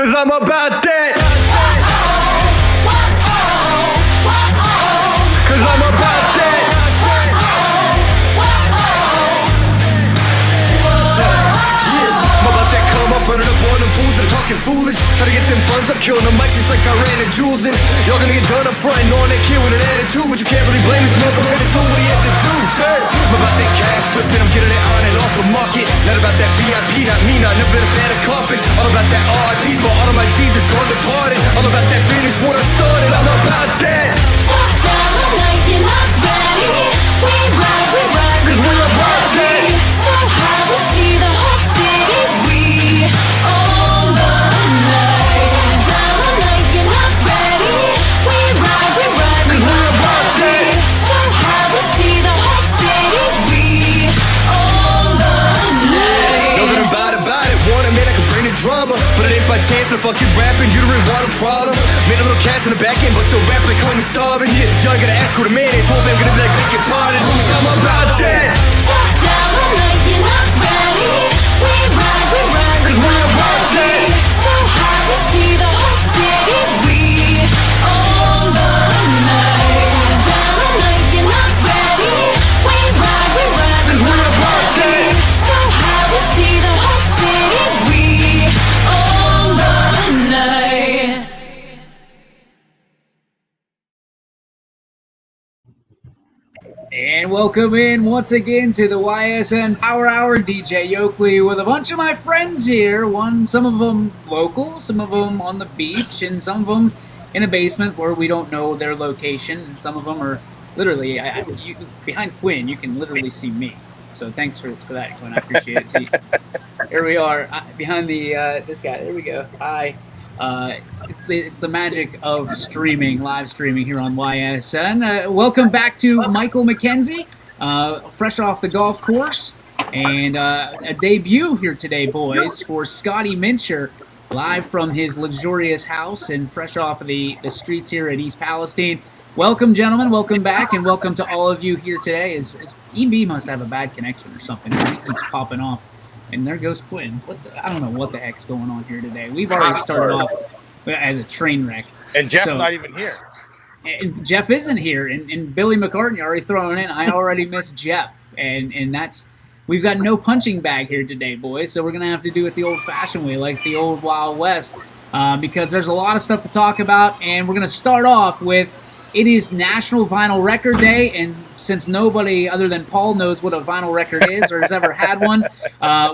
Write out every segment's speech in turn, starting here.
Cause I'm about that. Cause I'm about that. I'm about that come up, running up on them fools that are talking foolish. Try to get them funds up, killing them mics just like I ran and jewels in. Y'all gonna get done up front and on that kid with an attitude, but you can't really blame this motherfucker for what he had to do. I'm about that cash flipping, I'm getting it on and off the market. Not about that VIP, not me, not never been a fan of carpets. All about that RIP for all of my Jesus gone departed. All about that finish what I started, I'm about that. Talk down all night, you're not ready. We ride, we're about that. So high, we'll see the whole city. We own the night. Talk down all night, you're not ready. We ride, we're about that. So high, we'll see the whole city. We own the night. Know that I'm about it. Want a man I can bring the drama, but it ain't by chance I'm fucking rapping. You don't really want a problem. Made a little cash in the back end, but the rap they call me starving. Yeah, y'all gotta ask who the man is. Hope I'm gonna be like, beg your pardon. I'm about that. Talk down all night, you're not ready. We ride, we're about that. So high, we'll see the whole city. We own the night. Talk down all night, you're not ready. We ride, we're about that. So high, we'll see the whole city. We own the night. And welcome in once again to the YSN Power Hour. DJ Oakley with a bunch of my friends here. Some of them local, some of them on the beach, and some of them in a basement where we don't know their location. And some of them are literally behind Quinn. You can literally see me. So thanks for that, Quinn. I appreciate it. See, here we are behind the this guy. There we go. Hi. It's the magic of streaming, live streaming here on YSN. Welcome back to Michael McKenzie, fresh off the golf course, and a debut here today, boys, for Scotty Mincher, live from his luxurious house and fresh off of the streets here at East Palestine. Welcome, gentlemen. Welcome back, and welcome to all of you here today. EB must have a bad connection or something. He keeps popping off. And there goes Quinn. I don't know what the heck's going on here today. We've already started off as a train wreck. And Jeff's not even here. And Jeff isn't here. And Billy McCartney already thrown in. I already miss Jeff. And that's – we've got no punching bag here today, boys. So we're going to have to do it the old-fashioned way, like the old Wild West, because there's a lot of stuff to talk about. And we're going to start off with – it is National Vinyl Record Day, and since nobody other than Paul knows what a vinyl record is or has ever had one,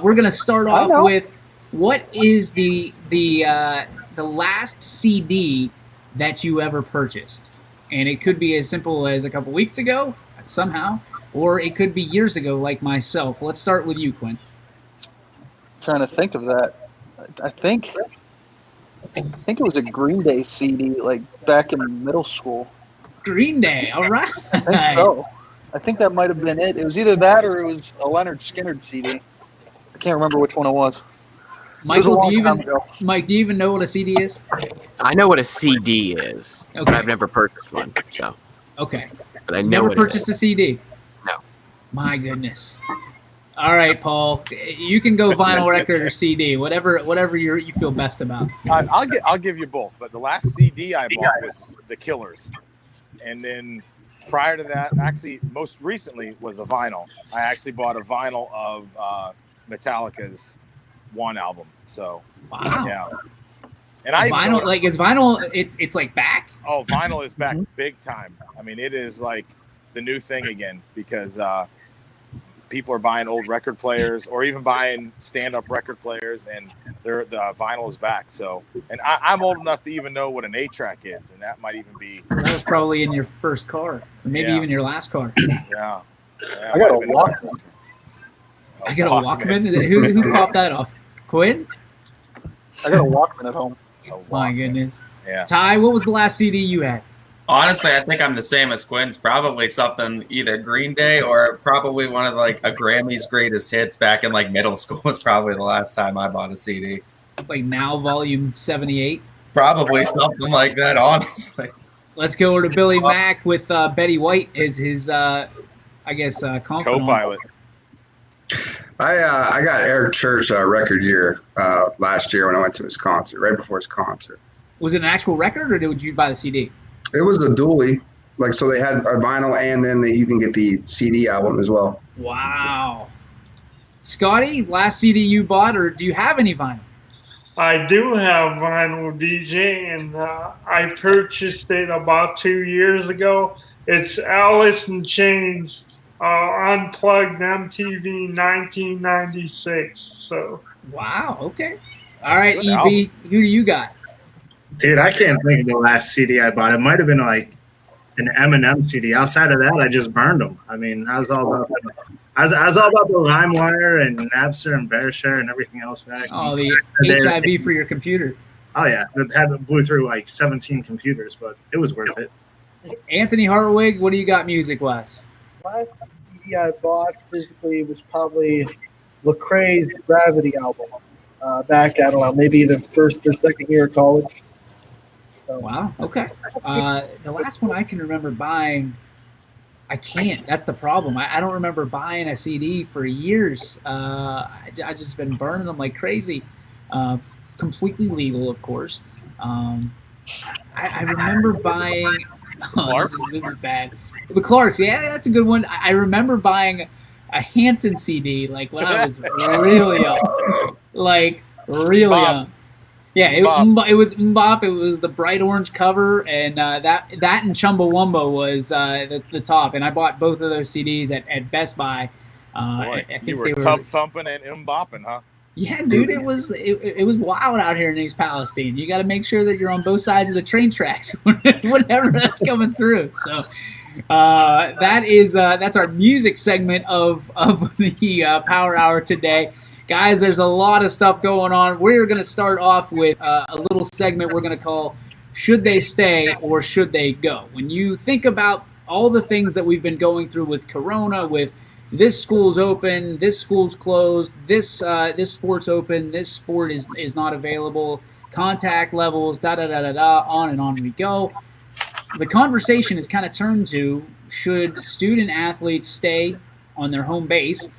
we're going to start off with what is the last CD that you ever purchased? And it could be as simple as a couple weeks ago, somehow, or it could be years ago, like myself. Let's start with you, Quinn. Trying to think of that. I think it was a Green Day CD, like back in middle school. Green Day, all right. I think so. I think that might have been it. It was either that or it was a Leonard Skinner CD. I can't remember which one it was. Michael, do you even know what a CD is? I know what a CD is, okay, but I've never purchased one. So okay, but I know never purchased a CD. No. My goodness. All right, Paul. You can go vinyl record or CD, whatever you feel best about. I'll give you both. But the last CD I bought was The Killers, and then prior to that, actually, most recently was a vinyl. I actually bought a vinyl of Metallica's One album. So wow, yeah. And vinyl, like is vinyl? It's like back. Oh, vinyl is back big time. I mean, it is like the new thing again because. People are buying old record players or even buying stand-up record players, and the vinyl is back. So, and I'm old enough to even know what an 8-track is, and that might even be. That was probably in your first car, or maybe even your last car. Yeah. I got a Walkman. I got a Walkman? Who popped that off? Quinn? I got a Walkman at home. My goodness. Yeah. Ty, what was the last CD you had? Honestly, I think I'm the same as Quinn's. Probably something either Green Day or probably one of like a Grammy's greatest hits back in like middle school was probably the last time I bought a CD. Like Now Volume 78? Probably something like that, honestly. Let's go over to Billy Mack with Betty White as his, confidant. Co-pilot. I got Eric Church record year last year when I went to his concert, right before his concert. Was it an actual record, or did you buy the CD? It was a dually, like so they had a vinyl and then you can get the CD album as well. Wow. Scotty, last CD you bought, or do you have any vinyl? I do have vinyl, DJ, and I purchased it about 2 years ago. It's Alice in Chains, Unplugged MTV 1996. So. Wow. Okay. All right, Good EB, album. who do you got? Dude, I can't think of the last CD I bought. It might have been like an Eminem CD. Outside of that, I just burned them. I mean, I was all about the LimeWire and Napster and BearShare and everything else back. Oh, the HIV for your computer. Oh yeah, that blew through like 17 computers, but it was worth it. Anthony Hartwig, what do you got music-wise? Last CD I bought physically was probably Lecrae's Gravity album. Back, I don't know, maybe the first or second year of college. So. Wow. Okay. The last one I can remember buying, I can't. That's the problem. I don't remember buying a CD for years. I just been burning them like crazy. Completely legal, of course. I remember buying. Oh, this is bad. The Clarks. Yeah, that's a good one. I remember buying a Hanson CD like when I was really young. Like really young. Yeah, it was Mbop. It was the bright orange cover, and that and Chumbawamba was the top. And I bought both of those CDs at Best Buy. Boy, I think you were tub thumping and mbopping, huh? Yeah, dude, it was wild out here in East Palestine. You got to make sure that you're on both sides of the train tracks whenever that's coming through. So that's our music segment of the Power Hour today. Guys, there's a lot of stuff going on. We're going to start off with a little segment we're going to call Should They Stay or Should They Go? When you think about all the things that we've been going through with Corona, with this school's open, this school's closed, this sport's open, this sport is not available, contact levels, on and on we go. The conversation is kind of turned to, should student athletes stay on their home base,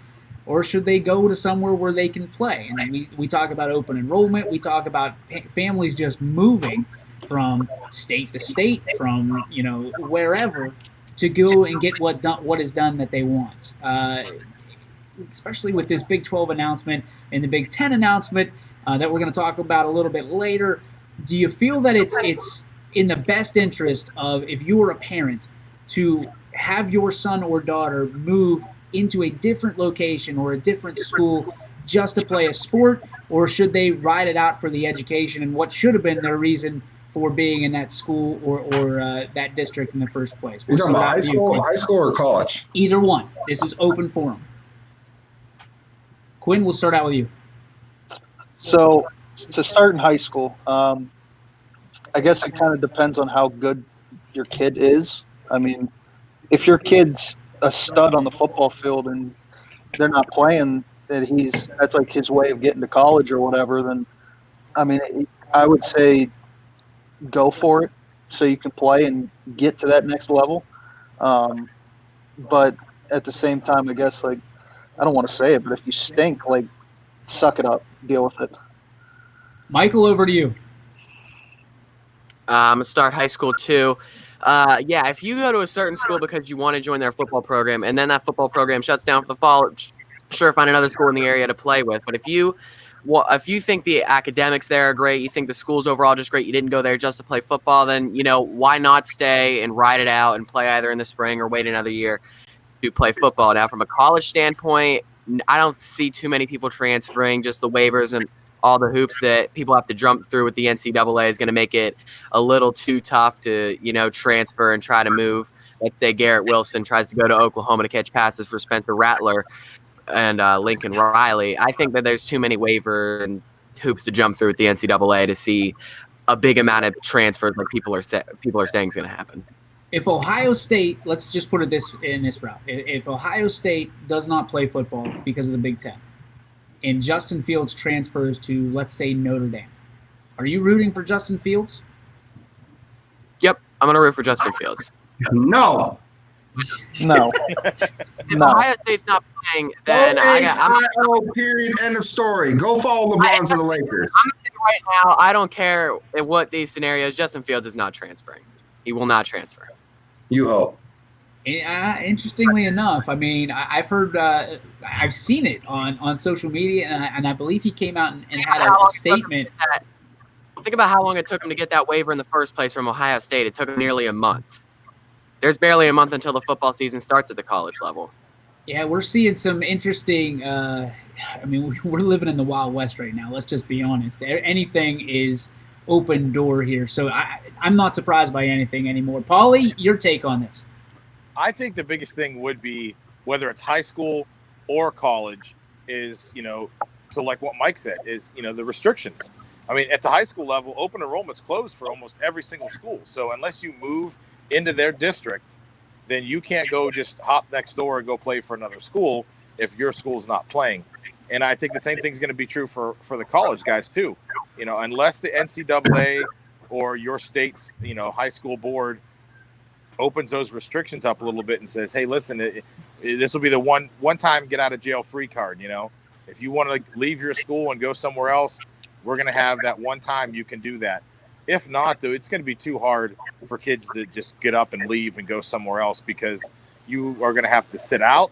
or should they go to somewhere where they can play? And we talk about open enrollment. We talk about families just moving from state to state, from wherever, to go and get what is done that they want. Especially with this Big 12 announcement and the Big 10 announcement that we're going to talk about a little bit later. Do you feel that it's in the best interest of, if you were a parent, to have your son or daughter move into a different location or a different school just to play a sport, or should they ride it out for the education and what should have been their reason for being in that school or that district in the first place? You're talking about high school or college? Either one. This is open forum. Quinn, we'll start out with you. So to start in high school, I guess it kind of depends on how good your kid is. I mean, if your kid's a stud on the football field and they're not playing, that's like his way of getting to college or whatever, then I mean, I would say go for it so you can play and get to that next level. But at the same time, I guess, like, I don't want to say it, but if you stink, like, suck it up, deal with it. Michael, over to you. I'm going to start high school too. Yeah, if you go to a certain school because you want to join their football program and then that football program shuts down for the fall, sure, find another school in the area to play with. But if you think the academics there are great, you think the school's overall just great, you didn't go there just to play football, then, why not stay and ride it out and play either in the spring or wait another year to play football? Now, from a college standpoint, I don't see too many people transferring. Just the waivers and all the hoops that people have to jump through with the NCAA is going to make it a little too tough to, transfer and try to move. Let's say Garrett Wilson tries to go to Oklahoma to catch passes for Spencer Rattler and Lincoln Riley. I think that there's too many waiver and hoops to jump through at the NCAA to see a big amount of transfers like people are saying is going to happen. If Ohio State, let's just put it in this route. If Ohio State does not play football because of the Big Ten, and Justin Fields transfers to, let's say, Notre Dame, are you rooting for Justin Fields? Yep, I'm going to root for Justin Fields. No. No. If Ohio State's not thing, then I'm H-I-O, period, end of story. Go follow LeBron to the Lakers. going to say right now, I don't care what these scenarios. Justin Fields is not transferring. He will not transfer. You hope. Interestingly enough, I mean, I've heard, I've seen it on social media, and I believe he came out and had a statement. Think about how long it took him to get that waiver in the first place from Ohio State. It took him nearly a month. There's barely a month until the football season starts at the college level. Yeah, we're seeing some interesting. I mean, we're living in the Wild West right now. Let's just be honest. Anything is open door here, so I'm not surprised by anything anymore. Paulie, your take on this? I think the biggest thing would be whether it's high school or college is, so like what Mike said is, the restrictions. I mean, at the high school level, open enrollment's closed for almost every single school. So unless you move into their district, then you can't go just hop next door and go play for another school if your school's not playing. And I think the same thing's going to be true for the college guys too. Unless the NCAA or your state's, high school board opens those restrictions up a little bit and says, hey, listen, this will be the one time get out of jail free card. If you want to leave your school and go somewhere else, we're going to have that one time you can do that. If not, though, it's going to be too hard for kids to just get up and leave and go somewhere else because you are going to have to sit out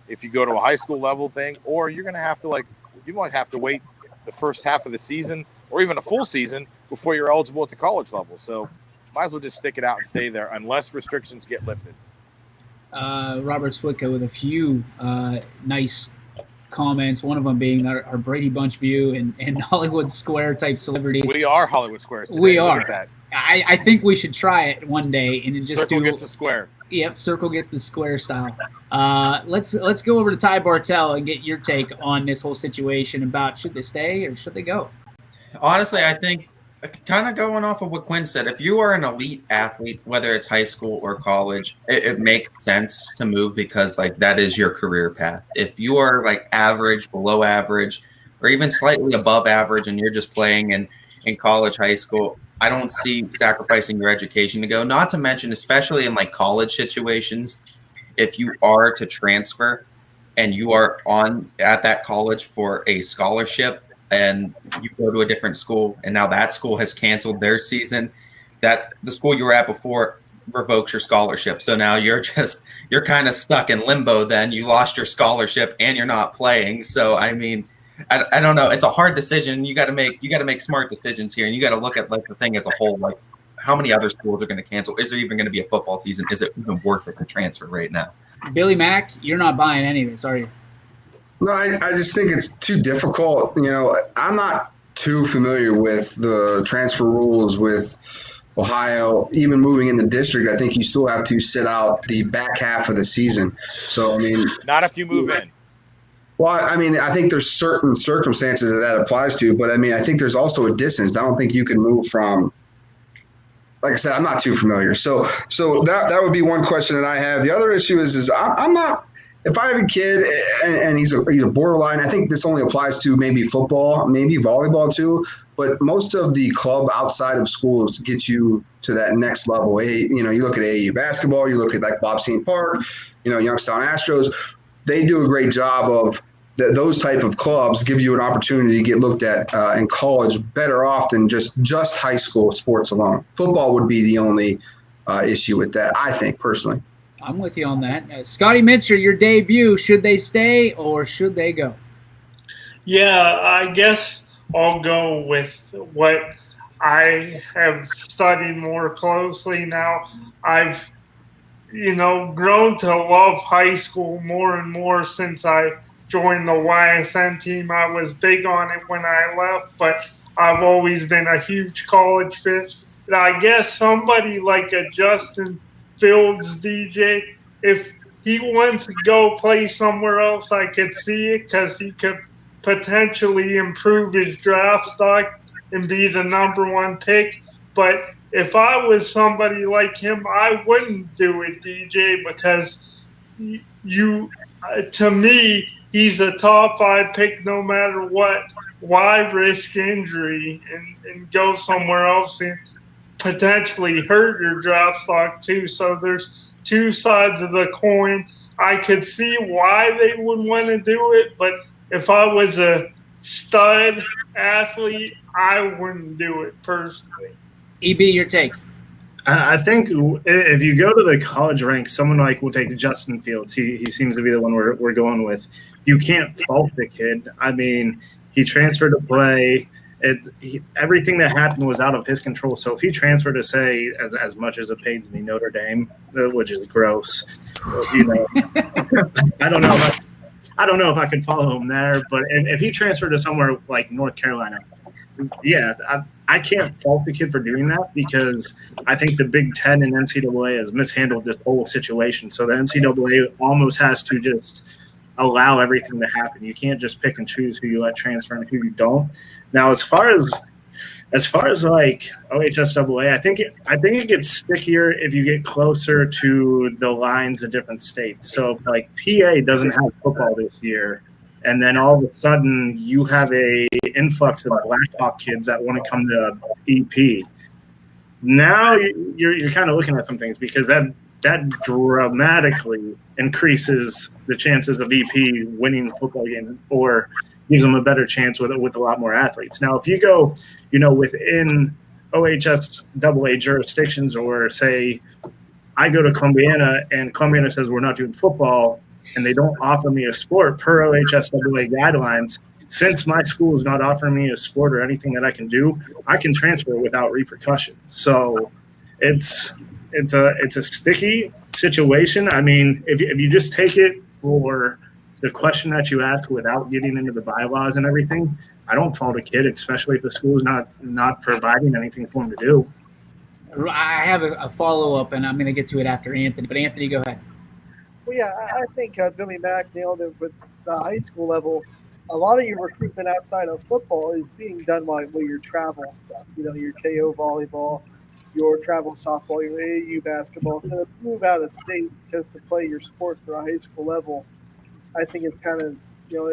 if you go to a high school level thing, or you're going to have to you might have to wait the first half of the season or even a full season before you're eligible at the college level. So might as well just stick it out and stay there unless restrictions get lifted. Robert Swicka with a few nice comments, one of them being our Brady Bunch view and Hollywood Square type celebrities. We are Hollywood Squares today. We are. Look at that. I think we should try it one day and just Circle gets the square. Yep, circle gets the square style. Let's go over to Ty Bartell and get your take on this whole situation about should they stay or should they go? Honestly, I think kind of going off of what Quinn said, if you are an elite athlete, whether it's high school or college, it makes sense to move because that is your career path. If you are average, below average, or even slightly above average and you're just playing in college, high school, I don't see sacrificing your education to go. Not to mention, especially in college situations, if you are to transfer and you are at that college for a scholarship and you go to a different school and now that school has canceled their season, that the school you were at before revokes your scholarship. So now you're kind of stuck in limbo. Then you lost your scholarship and you're not playing. So, I mean, I don't know. It's a hard decision. You got to make smart decisions here, and you got to look at the thing as a whole. How many other schools are going to cancel? Is there even going to be a football season? Is it even worth it to transfer right now? Billy Mack, you're not buying any of this, are you? No, I just think it's too difficult. I'm not too familiar with the transfer rules with Ohio. Even moving in the district, I think you still have to sit out the back half of the season. So, I mean, not if you move in. Well, I mean, I think there's certain circumstances that applies to, but I mean, I think there's also a distance. I don't think you can move from, like I said, I'm not too familiar. So that would be one question that I have. The other issue is I'm not, if I have a kid and he's a borderline, I think this only applies to maybe football, maybe volleyball too, but most of the club outside of schools get you to that next level. You look at AAU basketball, you look at Bob Saint Park, Youngstown Astros. They do a great job of those type of clubs give you an opportunity to get looked at in college better off than just high school sports alone. Football would be the only issue with that, I think, personally. I'm with you on that. Scotty Mitchell, your debut, should they stay or should they go? Yeah, I guess I'll go with what I have studied more closely now. I've grown to love high school more and more since I joined the YSN team. I was big on it when I left, but I've always been a huge college fan. And I guess somebody like a Justin Fields, DJ, if he wants to go play somewhere else, I could see it because he could potentially improve his draft stock and be the number one pick. But if I was somebody like him, I wouldn't do it, DJ, because to me, he's a top 5 pick no matter what. Why risk injury and go somewhere else and potentially hurt your draft stock too? So there's two sides of the coin. I could see why they would want to do it, but if I was a stud athlete, I wouldn't do it personally. EB, your take. I think if you go to the college ranks, someone like we'll take Justin Fields. He seems to be the one we're going with. You can't fault the kid. I mean, he transferred to play. Everything that happened was out of his control. So if he transferred to say, as much as it pains me, Notre Dame, which is gross, you know, I don't know if I could follow him there. But if he transferred to somewhere like North Carolina, yeah, I can't fault the kid for doing that because I think the Big Ten and NCAA has mishandled this whole situation. So the NCAA almost has to just allow everything to happen. You can't just pick and choose who you let transfer and who you don't. Now, as far as like OHSAA, I think it gets stickier if you get closer to the lines of different states. So like PA doesn't have football this year, and then all of a sudden you have a influx of Blackhawk kids that want to come to EP. Now you're kind of looking at some things because that dramatically increases the chances of EP winning football games or gives them a better chance with a lot more athletes. Now, if you go, you know, within OHSAA jurisdictions, or say I go to Columbiana and Columbiana says we're not doing football and they don't offer me a sport per OHSAA guidelines, since my school is not offering me a sport or anything that I can do, I can transfer without repercussion. So it's a sticky situation. I mean, if you just take it for the question that you ask without getting into the bylaws and everything, I don't fault a kid, especially if the school is not providing anything for him to do. I have a follow-up, and I'm going to get to it after Anthony. But Anthony, go ahead. Well, yeah, I think Billy Mack nailed it with the high school level. A lot of your recruitment outside of football is being done by your travel stuff. You know, your JO volleyball, your travel softball, your AAU basketball. So to move out of state just to play your sport for a high school level, I think it's kind of, you know,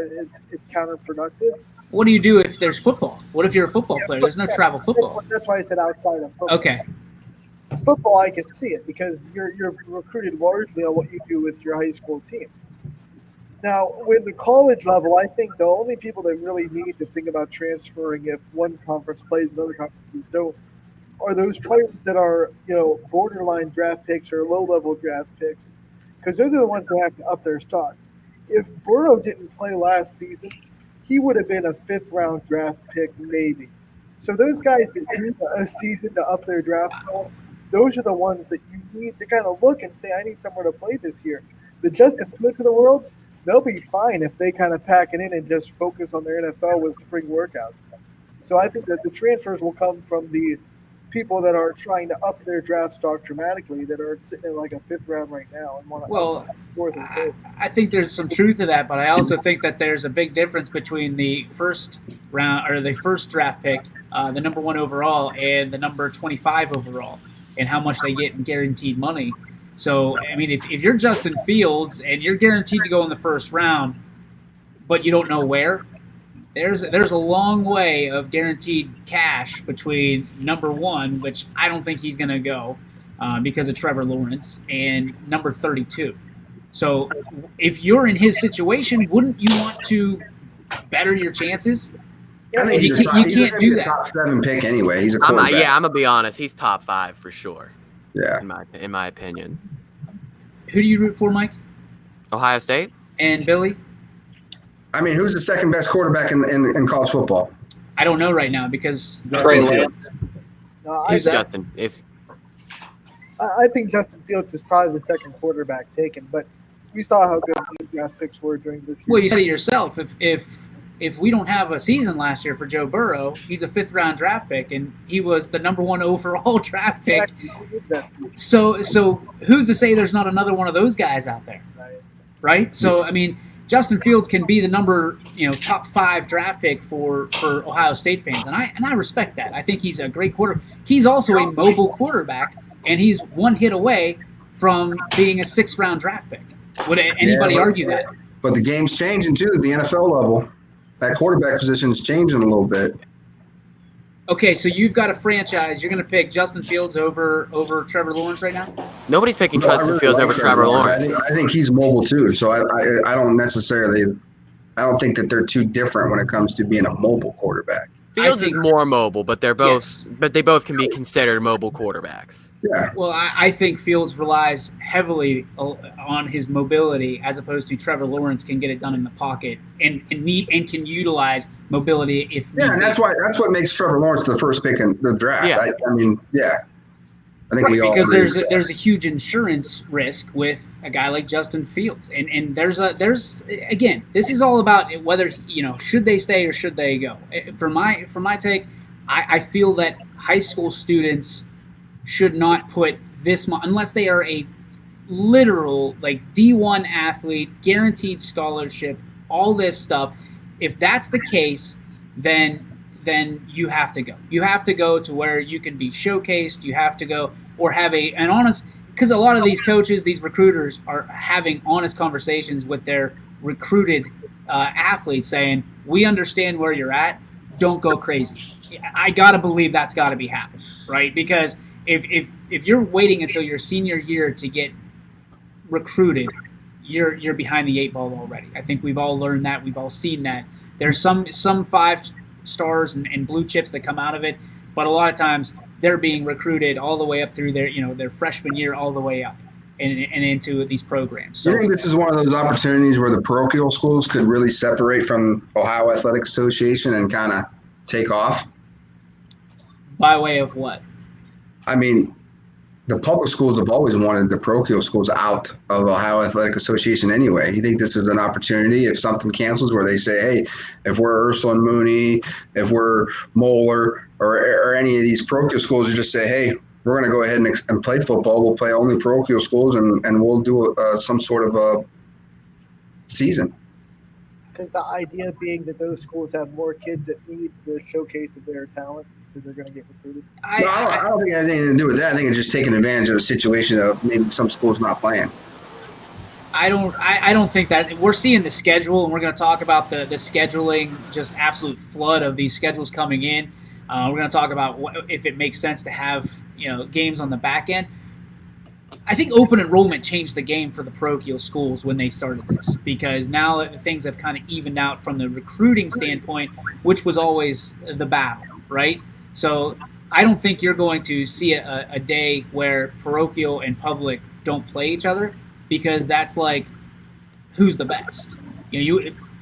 it's counterproductive. What do you do if there's football? What if you're a football player? There's no travel football. That's why I said outside of football. Okay. Football, I can see it because you're recruited largely on what you do with your high school team. Now, with the college level, I think the only people that really need to think about transferring if one conference plays and other conferences don't are those players that are, you know, borderline draft picks or low-level draft picks, because those are the ones that have to up their stock. If Burrow didn't play last season, he would have been a fifth-round draft pick maybe. So those guys that need a season to up their draft stock, those are the ones that you need to kind of look and say, I need somewhere to play this year. The Justin Fields of the world, they'll be fine if they kind of pack it in and just focus on their NFL with spring workouts. So I think that the transfers will come from the people that are trying to up their draft stock dramatically that are sitting in like a fifth round right now and want to fourth and fifth. I think there's some truth to that, but I also think that there's a big difference between the first round or the first draft pick, the number 1 overall, and the number 25 overall, and how much they get in guaranteed money. So, I mean, if you're Justin Fields and you're guaranteed to go in the first round, but you don't know where, there's a long way of guaranteed cash between number 1, which I don't think he's going to go because of Trevor Lawrence, and number 32. So if you're in his situation, wouldn't you want to better your chances? I think you can't do that. Top 7 pick anyway. He's a quarterback. I'm gonna be honest. He's top 5 for sure. Yeah. In my opinion. Who do you root for, Mike? Ohio State. And Billy? I mean, who's the second best quarterback in college football? I don't know right now because Trey Lance. Justin? I think Justin Fields is probably the second quarterback taken, but we saw how good the draft picks were during this year. Well, you said it yourself. If we don't have a season last year for Joe Burrow, he's a fifth-round draft pick, and he was the number 1 overall draft pick. So who's to say there's not another one of those guys out there, right? So, I mean, Justin Fields can be the number, top 5 draft pick for Ohio State fans, and I respect that. I think he's a great quarterback. He's also a mobile quarterback, and he's one hit away from being a 6th-round draft pick. Would anybody argue that? But the game's changing too. The NFL level, that quarterback position is changing a little bit. Okay, so you've got a franchise. You're going to pick Justin Fields over Trevor Lawrence right now? Nobody's picking No, I Justin really Fields like over Trevor Lawrence. I think he's mobile too. So I don't necessarily. I don't think that they're too different when it comes to being a mobile quarterback. Fields is think- more mobile, but they're both, Yes. but they both can be considered mobile quarterbacks. Yeah. Well, I think Fields relies heavily on his mobility, as opposed to Trevor Lawrence can get it done in the pocket and can utilize mobility if Yeah, need and be. that's what makes Trevor Lawrence the first pick in the draft. Yeah. I mean, yeah. I think Right, we all because agree. there's a huge insurance risk with a guy like Justin Fields, and there's again, this is all about whether should they stay or should they go. For my take, I feel that high school students should not put this much unless they are a literal like D1 athlete, guaranteed scholarship, all this stuff. If that's the case, then you have to go. You have to go to where you can be showcased. You have to go or have an honest, because a lot of these coaches, these recruiters are having honest conversations with their recruited athletes saying, we understand where you're at. Don't go crazy. I got to believe that's got to be happening, right? Because if you're waiting until your senior year to get recruited, you're behind the eight ball already. I think we've all learned that. We've all seen that. There's some 5 stars and blue chips that come out of it, but a lot of times they're being recruited all the way up through their freshman year, all the way up and into these programs. So Do you think this is one of those opportunities where the parochial schools could really separate from Ohio Athletic Association and kind of take off? by way of what? I mean, the public schools have always wanted the parochial schools out of Ohio Athletic Association anyway. You think this is an opportunity if something cancels where they say, hey, if we're Ursuline Mooney, if we're Moeller, or any of these parochial schools, you just say, hey, we're going to go ahead and play football. We'll play only parochial schools and we'll do some sort of a season. Because the idea being that those schools have more kids that need the showcase of their talent because they're going to get recruited. I don't think it has anything to do with that. I think it's just taking advantage of the situation of maybe some schools not playing. I don't think that we're seeing the schedule, and we're going to talk about the scheduling, just absolute flood of these schedules coming in. We're going to talk about if it makes sense to have games on the back end. I think open enrollment changed the game for the parochial schools when they started this, because now things have kind of evened out from the recruiting standpoint, which was always the battle, right? So I don't think you're going to see a day where parochial and public don't play each other, because that's like, who's the best?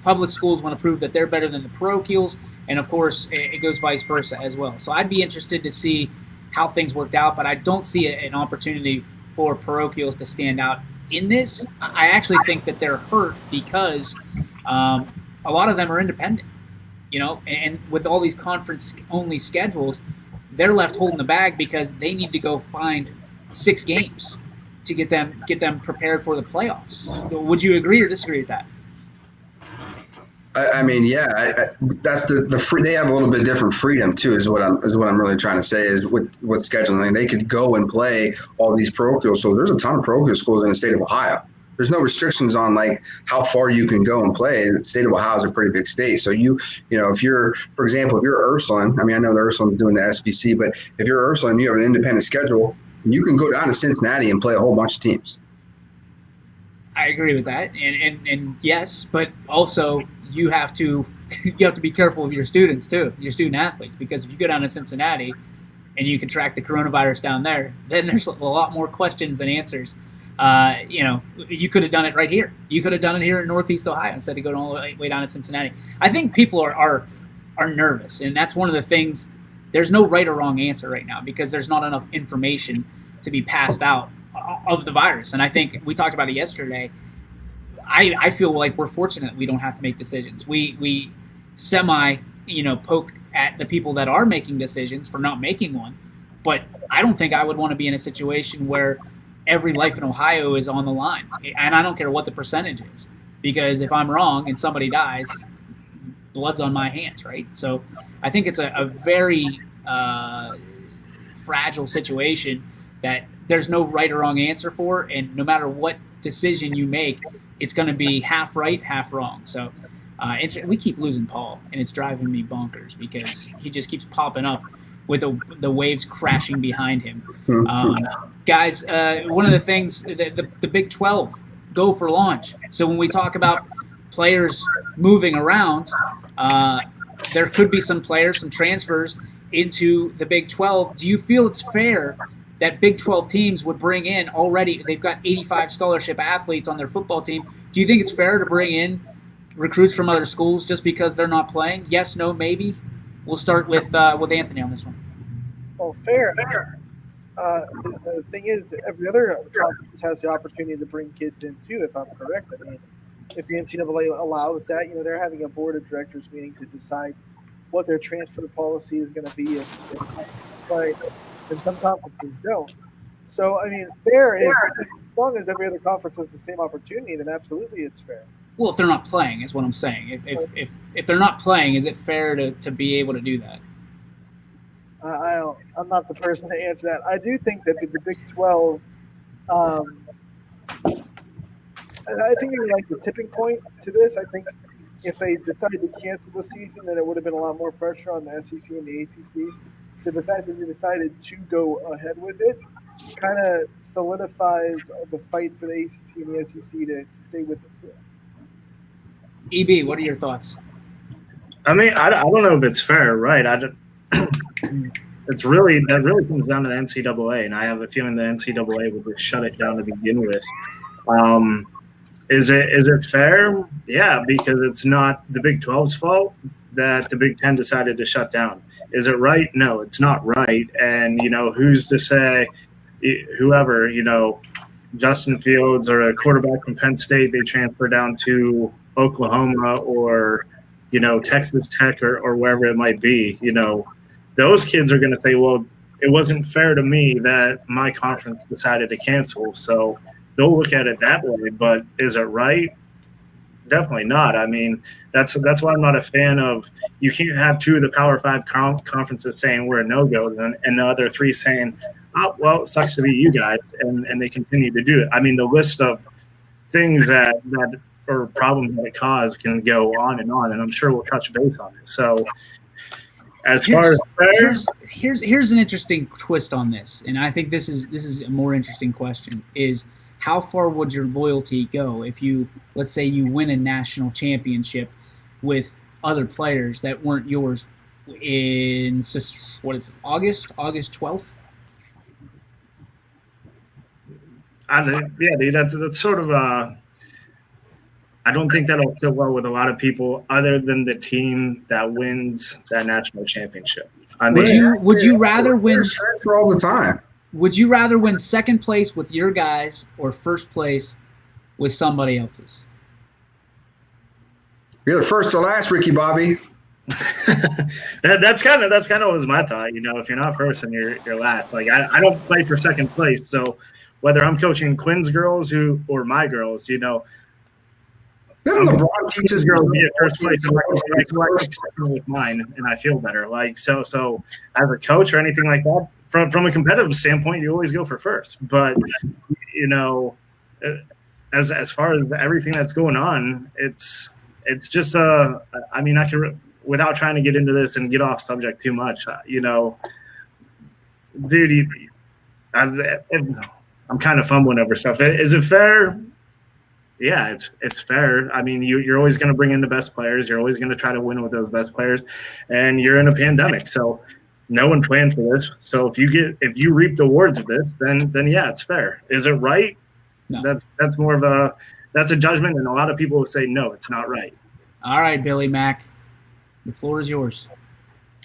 Public schools want to prove that they're better than the parochials, and of course it goes vice versa as well. So I'd be interested to see how things worked out, but I don't see an opportunity for parochials to stand out in this. I actually think that they're hurt because a lot of them are independent, and with all these conference-only schedules, they're left holding the bag because they need to go find 6 games to get them prepared for the playoffs. Would you agree or disagree with that? I mean, yeah, that's the free. They have a little bit different freedom too, is what I'm really trying to say. Is with scheduling, they could go and play all these parochial. So there's a ton of parochial schools in the state of Ohio. There's no restrictions on like how far you can go and play. The state of Ohio is a pretty big state. So if you're, for example, if you're Ursuline, I mean, I know the Ursuline's doing the SBC, but if you're Ursuline, you have an independent schedule, you can go down to Cincinnati and play a whole bunch of teams. I agree with that, and yes, but also you have to be careful of your students too, your student athletes, because if you go down to Cincinnati and you contract the coronavirus down there, then there's a lot more questions than answers. You could have done it right here. You could have done it here in Northeast Ohio instead of going all the way down to Cincinnati. I think people are nervous, and that's one of the things. There's no right or wrong answer right now because there's not enough information to be passed out of the virus. And I think we talked about it yesterday. I feel like we're fortunate we don't have to make decisions. We poke at the people that are making decisions for not making one. But I don't think I would want to be in a situation where every life in Ohio is on the line. And I don't care what the percentage is, because if I'm wrong and somebody dies, blood's on my hands, right? So I think it's a very fragile situation that there's no right or wrong answer for, and no matter what decision you make, it's going to be half right, half wrong. So We keep losing Paul, and it's driving me bonkers because he just keeps popping up with the waves crashing behind him. Guys, one of the things, the Big 12, go for launch. So when we talk about players moving around, there could be some players, some transfers into the Big 12. Do you feel it's fair that Big 12 teams would bring in already, they've got 85 scholarship athletes on their football team. Do you think it's fair to bring in recruits from other schools just because they're not playing? Yes, no, maybe? We'll start with Anthony on this one. Well, fair. The thing is, every other conference has the opportunity to bring kids in too, if I'm correct. I mean, if the NCAA allows that, they're having a board of directors meeting to decide what their transfer policy is going to be. And some conferences don't. So, I mean, fair is, as long as every other conference has the same opportunity, then absolutely it's fair. Well, if they're not playing, is what I'm saying. If they're not playing, is it fair to be able to do that? I'm not the person to answer that. I do think that the Big 12, I think they're like the tipping point to this. I think if they decided to cancel the season, then it would have been a lot more pressure on the SEC and the ACC. So the fact that they decided to go ahead with it kind of solidifies the fight for the ACC and the SEC to stay with it too. EB, what are your thoughts? I mean, I don't know if it's fair, right? That really comes down to the NCAA, and I have a feeling the NCAA will just shut it down to begin with. Is it fair? Yeah, because it's not the Big 12's fault that the Big 10 decided to shut down. Is it right? No, it's not right. And who's to say whoever Justin Fields or a quarterback from Penn State, they transfer down to Oklahoma or Texas Tech or wherever it might be. Those kids are going to say, well, it wasn't fair to me that my conference decided to cancel. So they'll look at it that way. But is it right? Definitely not. I mean, that's why I'm not a fan of. You can't have two of the Power 5 conferences saying we're a no-go, and the other three saying, oh, well, it sucks to be you guys, and they continue to do it. I mean, the list of things that or problems that it caused can go on, and I'm sure we'll touch base on it. So, as far as here's an interesting twist on this, and I think this is a more interesting question: is how far would your loyalty go if let's say you win a national championship with other players that weren't yours in August 12th? Yeah, dude, that's sort of I don't think that'll sit well with a lot of people other than the team that wins that national championship. I mean, would you rather win for all the time? Would you rather win second place with your guys or first place with somebody else's? You're the first or last, Ricky Bobby. that's kind of was my thought. If you're not first, then you're last. Like I don't play for second place, so whether I'm coaching Quinn's girls or my girls, LeBron teaches girls be at first place with mine, and I feel better. Like so as a coach or anything like that. From a competitive standpoint, you always go for first. But as far as everything that's going on, it's just I can, without trying to get into this and get off subject too much, dude, I'm kind of fumbling over stuff. Is it fair? Yeah, it's fair. I mean, you're always going to bring in the best players. You're always going to try to win with those best players, and you're in a pandemic, so. No one planned for this. So if you reap the rewards of this, then yeah, it's fair. Is it right? No. That's more of a judgment, and a lot of people will say no, it's not right. All right, Billy Mack, the floor is yours.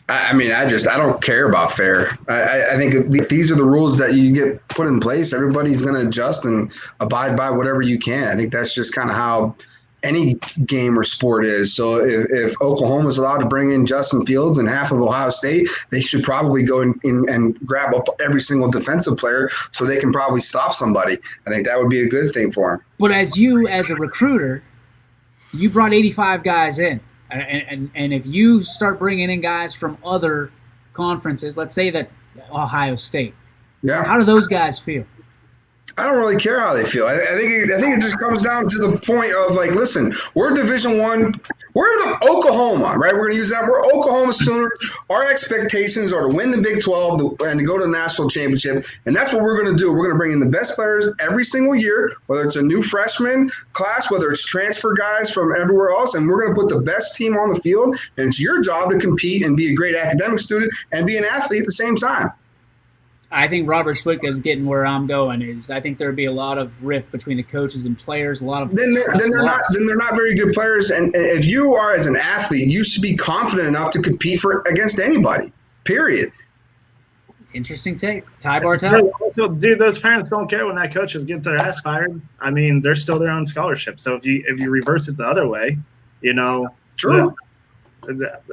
I mean, I don't care about fair. I think if these are the rules that you get put in place, everybody's going to adjust and abide by whatever you can. I think that's just kind of how any game or sport is. So if Oklahoma is allowed to bring in Justin Fields and half of Ohio State, they should probably go in and grab up every single defensive player so they can probably stop somebody. I think that would be a good thing for them. But as a recruiter, you brought 85 guys in. And if you start bringing in guys from other conferences, let's say that's Ohio State. Yeah. How do those guys feel? I don't really care how they feel. I think it just comes down to the point of like, listen, we're Division One, we're the Oklahoma, right? We're gonna use that. We're Oklahoma Sooners. Our expectations are to win the Big 12 and to go to the national championship, and that's what we're gonna do. We're gonna bring in the best players every single year, whether it's a new freshman class, whether it's transfer guys from everywhere else, and we're gonna put the best team on the field. And it's your job to compete and be a great academic student and be an athlete at the same time. I think Robert Switka is getting where I'm going. Is I think there would be a lot of rift between the coaches and players. A lot of then they're not very good players. And if you are as an athlete, you should be confident enough to compete against anybody. Period. Interesting take, Ty Bartel. Also, dude, those parents don't care when that coaches get their ass fired. I mean, they're still there on scholarship. So if you reverse it the other way, true.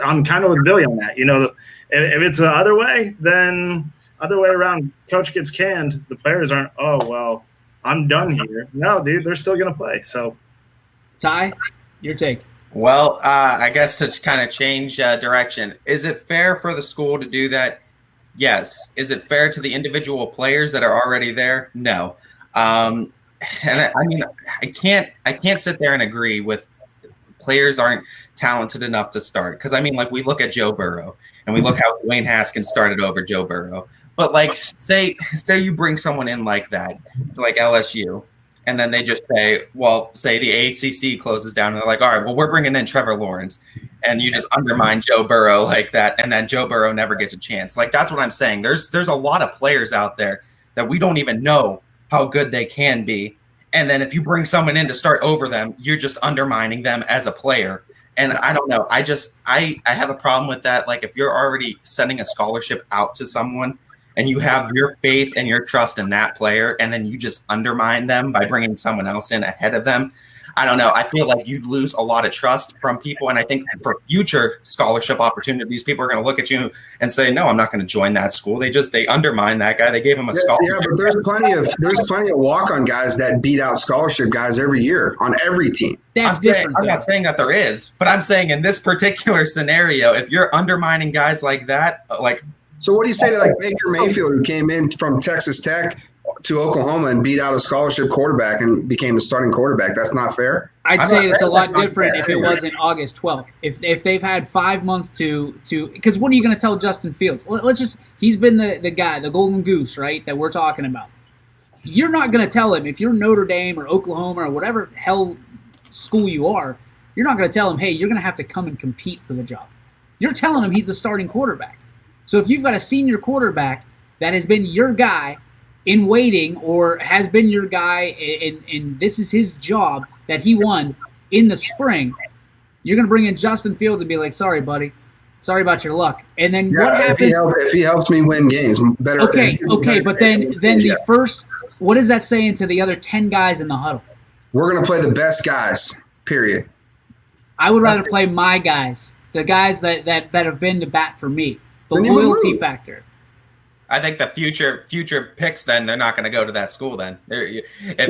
I'm kind of with Billy on that. If it's the other way, then. Other way around, coach gets canned. The players aren't, oh, well, I'm done here. No, dude, they're still going to play. So, Ty, your take. Well, I guess to kind of change direction, is it fair for the school to do that? Yes. Is it fair to the individual players that are already there? No. And I mean, I can't sit there and agree with players aren't talented enough to start. Because, I mean, like, we look at Joe Burrow, and we look how Dwayne Haskins started over Joe Burrow. But like, say you bring someone in like that, like LSU, and then they just say, well, say the ACC closes down, and they're like, all right, well, we're bringing in Trevor Lawrence, and you just undermine Joe Burrow like that, and then Joe Burrow never gets a chance. Like, that's what I'm saying. There's a lot of players out there that we don't even know how good they can be, and then if you bring someone in to start over them, you're just undermining them as a player. And I don't know. I have a problem with that. Like, if you're already sending a scholarship out to someone, and you have your faith and your trust in that player, and then you just undermine them by bringing someone else in ahead of them, I don't know. I feel like you'd lose a lot of trust from people, and I think for future scholarship opportunities, people are going to look at you and say, no, I'm not going to join that school. They undermine that guy. They gave him a scholarship. Yeah, but there's plenty of walk-on guys that beat out scholarship guys every year on every team. That's different. I'm not saying that there is, but I'm saying in this particular scenario, if you're undermining guys like that, like. So what do you say to like Baker Mayfield, who came in from Texas Tech to Oklahoma and beat out a scholarship quarterback and became a starting quarterback? That's not fair. I'd say it's a lot different if it wasn't August 12th. If they've had 5 months to because what are you going to tell Justin Fields? He's been the guy, the golden goose, right, that we're talking about. You're not going to tell him, if you're Notre Dame or Oklahoma or whatever hell school you are, you're not going to tell him, hey, you're going to have to come and compete for the job. You're telling him he's the starting quarterback. So if you've got a senior quarterback that has been your guy in waiting or has been your guy and this is his job that he won in the spring, you're going to bring in Justin Fields and be like, sorry, buddy. Sorry about your luck. And then what happens? If he helps me win games, better. Okay, but then the first, what is that saying to the other 10 guys in the huddle? We're going to play the best guys, period. I would rather play my guys, the guys that have been to bat for me. The loyalty factor. I think the future picks, then they're not going to go to that school. Then if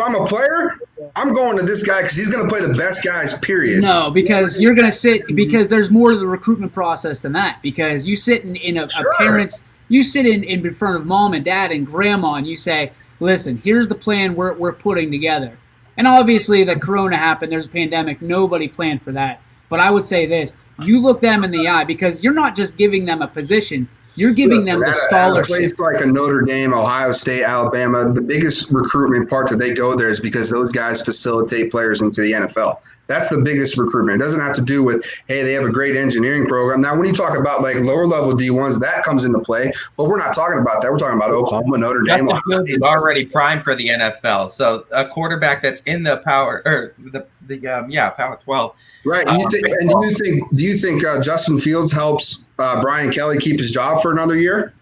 I'm a player, I'm going to this guy because he's going to play the best guys. Period. No, because you're going to sit because there's more to the recruitment process than that. Because you sit in a parent's, you sit in front of mom and dad and grandma, and you say, "Listen, here's the plan we're putting together." And obviously, the corona happened. There's a pandemic. Nobody planned for that. But I would say this: you look them in the eye because you're not just giving them a position. You're giving them the scholarship. At a place like a Notre Dame, Ohio State, Alabama, the biggest recruitment part that they go there is because those guys facilitate players into the NFL. That's the biggest recruitment. It doesn't have to do with, hey, they have a great engineering program. Now, when you talk about like lower level D1s, that comes into play. But we're not talking about that. We're talking about Oklahoma, Notre Dame. Justin Fields is already primed for the NFL. So a quarterback that's in the Power Power 12. Right. Do you think Justin Fields helps Brian Kelly keep his job for another year?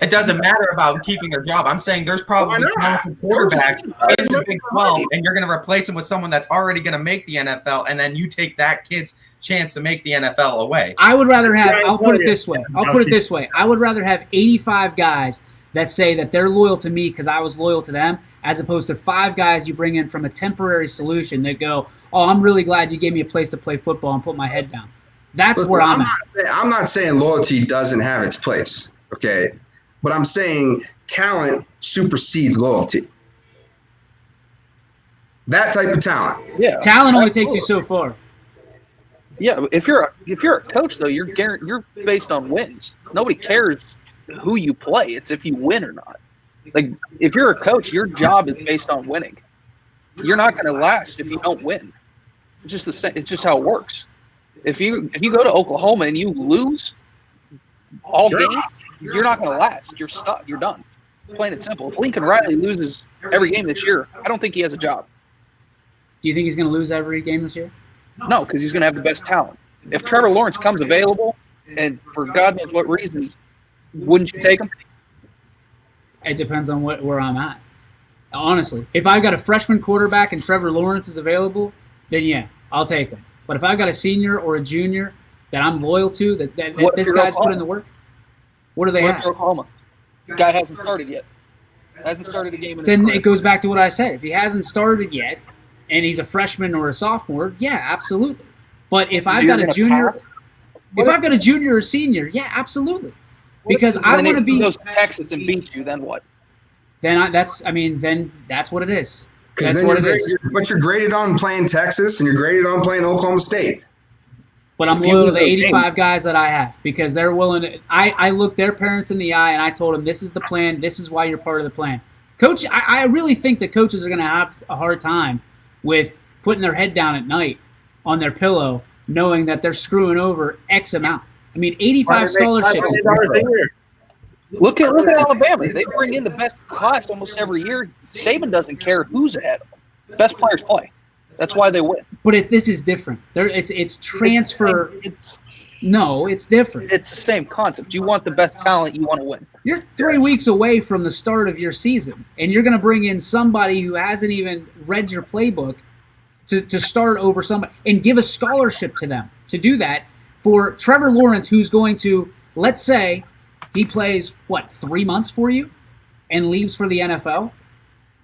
It doesn't matter about keeping their job. I'm saying there's probably talented quarterbacks in the Big 12, and you're going to replace him with someone that's already going to make the NFL, and then you take that kid's chance to make the NFL away. I would rather have – I'll put it this way. I would rather have 85 guys that say that they're loyal to me because I was loyal to them, as opposed to 5 guys you bring in from a temporary solution that go, oh, I'm really glad you gave me a place to play football and put my head down. That's where I'm at. I'm not saying loyalty doesn't have its place, okay? but I'm saying talent supersedes loyalty. That type of talent. Yeah, Talent only takes you so far. Yeah, if you're a coach though, you're based on wins. Nobody cares who you play; it's if you win or not. Like if you're a coach, your job is based on winning. You're not going to last if you don't win. It's just the same. It's just how it works. If you go to Oklahoma and you lose all game, you're not going to last. You're stuck. You're done. Plain and simple. If Lincoln Riley loses every game this year, I don't think he has a job. Do you think he's going to lose every game this year? No, because he's going to have the best talent. If Trevor Lawrence comes available, and for God knows what reason, wouldn't you take him? It depends on where I'm at. Honestly, if I've got a freshman quarterback and Trevor Lawrence is available, then yeah, I'll take him. But if I've got a senior or a junior that I'm loyal to, that this guy's put in the work, what do they have? Oklahoma. The guy hasn't started yet. Hasn't started a game in his Then career. it goes back to what I said. If he hasn't started yet, and he's a freshman or a sophomore, yeah, absolutely. But if I've got a junior, if I've got a junior or senior, yeah, absolutly. Because I want to be goes to Texas and beats you. Then what? Then that's what it is. Because That's what it is. But you're graded on playing Texas and you're graded on playing Oklahoma State. But I'm loyal to the 85 guys that I have because they're willing to. I looked their parents in the eye and I told them, this is the plan. This is why you're part of the plan. Coach, I really think that coaches are going to have a hard time with putting their head down at night on their pillow knowing that they're screwing over X amount. I mean, 85 scholarships. Look at Alabama. They bring in the best class almost every year. Saban doesn't care who's ahead of them. Best players play. That's why they win. But this is different. It's transfer. No, it's different. It's the same concept. You want the best talent. You want to win. You're 3 weeks away from the start of your season, and you're going to bring in somebody who hasn't even read your playbook to start over somebody and give a scholarship to them to do that for Trevor Lawrence, who's going to, let's say, he plays, 3 months for you and leaves for the NFL,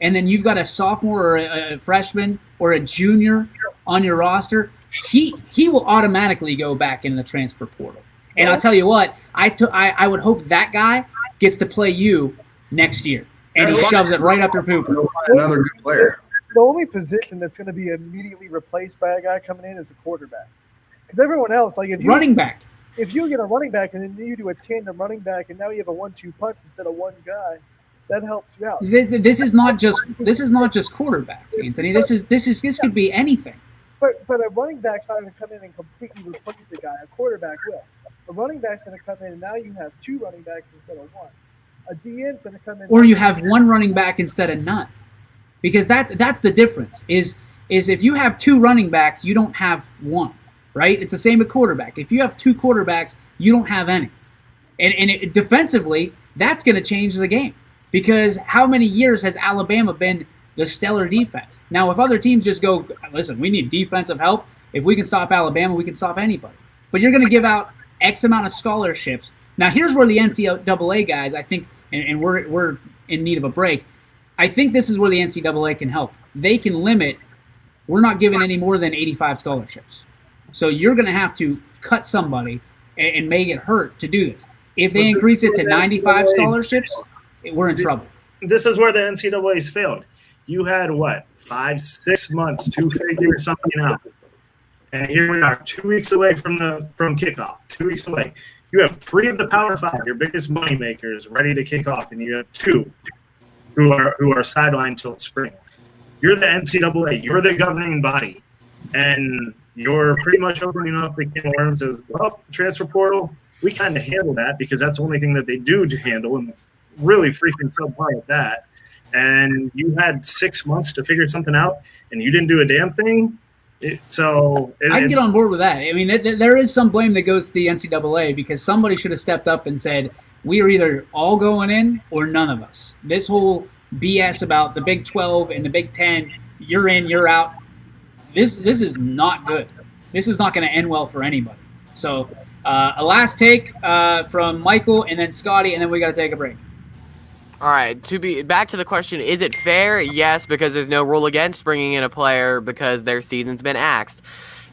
and then you've got a sophomore or a freshman or a junior on your roster, he will automatically go back in the transfer portal. And I'll tell you what, I would hope that guy gets to play you next year, and he shoves it right up your poop. Another good player. The only position that's going to be immediately replaced by a guy coming in is a quarterback. Because everyone else, like if you running back. If you get a running back and then you do a tandem running back and now you have a 1-2 punch instead of one guy, that helps you out. This is not just quarterback, Anthony. This could be anything. But a running back's not going to come in and completely replace the guy. A quarterback will. A running back's going to come in and now you have 2 running backs instead of 1. A DN's going to come in. Or you have 1 running back instead of none. Because that's the difference. Is if you have 2 running backs, you don't have 1. Right? It's the same with quarterback. If you have 2 quarterbacks, you don't have any. And defensively, that's going to change the game. Because how many years has Alabama been the stellar defense? Now, if other teams just go, listen, we need defensive help. If we can stop Alabama, we can stop anybody. But you're going to give out X amount of scholarships. Now, here's where the NCAA guys, I think, and we're in need of a break, I think this is where the NCAA can help. They can limit, we're not giving any more than 85 scholarships. So you're going to have to cut somebody and make it hurt to do this. If they increase it to 95 scholarships, we're in trouble. This is where the NCAA's failed. You had, 5-6 months to figure something out. And here we are, 2 weeks away from kickoff, 2 weeks away. You have 3 of the Power 5, your biggest money makers, ready to kick off, and you have 2 who are sidelined till spring. You're the NCAA. You're the governing body. And you're pretty much opening up the can of worms as, transfer portal, we kind of handle that because that's the only thing that they do to handle, and it's really freaking subpar at that. And you had 6 months to figure something out, and you didn't do a damn thing. I can get on board with that. I mean, there is some blame that goes to the NCAA because somebody should have stepped up and said, we are either all going in or none of us. This whole BS about the Big 12 and the Big 10, you're in, you're out. This is not good. This is not going to end well for anybody. So a last take from Michael and then Scotty, and then we got to take a break. All right, back to the question, is it fair? Yes, because there's no rule against bringing in a player because their season's been axed.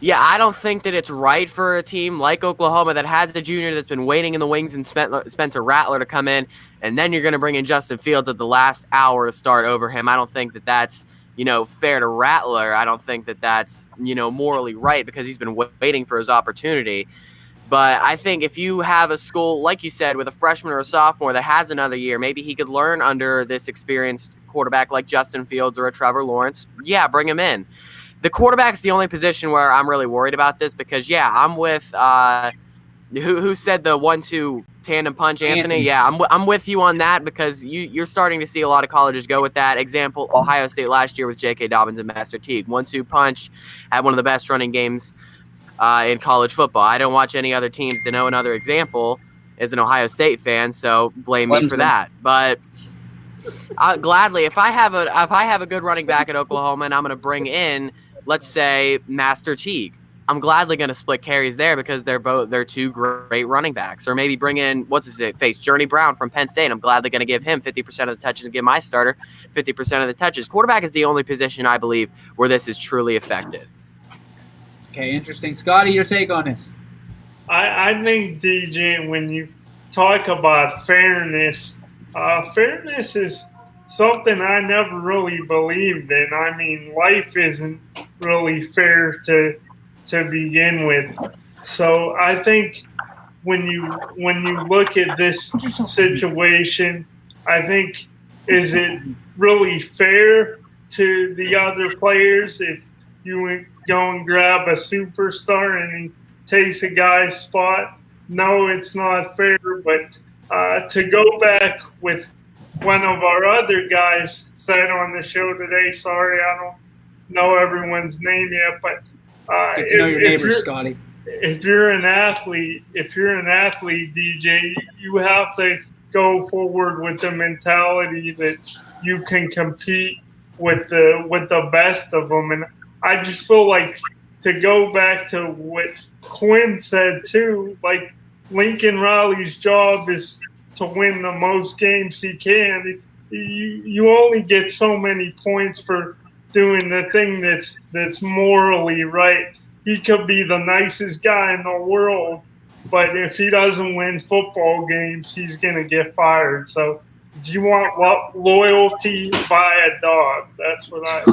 Yeah, I don't think that it's right for a team like Oklahoma that has a junior that's been waiting in the wings and Spencer Rattler to come in, and then you're going to bring in Justin Fields at the last hour to start over him. I don't think that that's, fair to Rattler. I don't think that that's, morally right because he's been waiting for his opportunity. But I think if you have a school, like you said, with a freshman or a sophomore that has another year, maybe he could learn under this experienced quarterback like Justin Fields or a Trevor Lawrence. Yeah, bring him in. The quarterback's the only position where I'm really worried about this because, I'm with who said the 1-2 tandem punch, Anthony? Yeah, I'm with you on that because you're starting to see a lot of colleges go with that. Example, Ohio State last year with J.K. Dobbins and Master Teague. 1-2 punch, had one of the best running games in college football. I don't watch any other teams to know another example as an Ohio State fan, so blame me for that. But gladly, if I have a good running back at Oklahoma and I'm going to bring in, let's say, Master Teague, I'm gladly going to split carries there because they're two great running backs. Or maybe bring in Journey Brown from Penn State. I'm gladly going to give him 50% of the touches and give my starter 50% of the touches. Quarterback is the only position I believe where this is truly effective. Okay, interesting. Scotty, your take on this? I think, DJ, when you talk about fairness, fairness is something I never really believed in. I mean, life isn't really fair to begin with. So I think when you look at this situation, I think, is it really fair to the other players if you go and grab a superstar and he takes a guy's spot? No, it's not fair. But to go back with one of our other guys said on the show today, sorry, I don't know everyone's name yet, but get to know your neighbors, Scotty. If you're an athlete, DJ, you have to go forward with the mentality that you can compete with the best of them. And I just feel like, to go back to what Quinn said too, like Lincoln Riley's job is to win the most games he can. You only get so many points for doing the thing that's morally right. He could be the nicest guy in the world, but if he doesn't win football games, he's going to get fired. So if you want loyalty, buy a dog. That's what I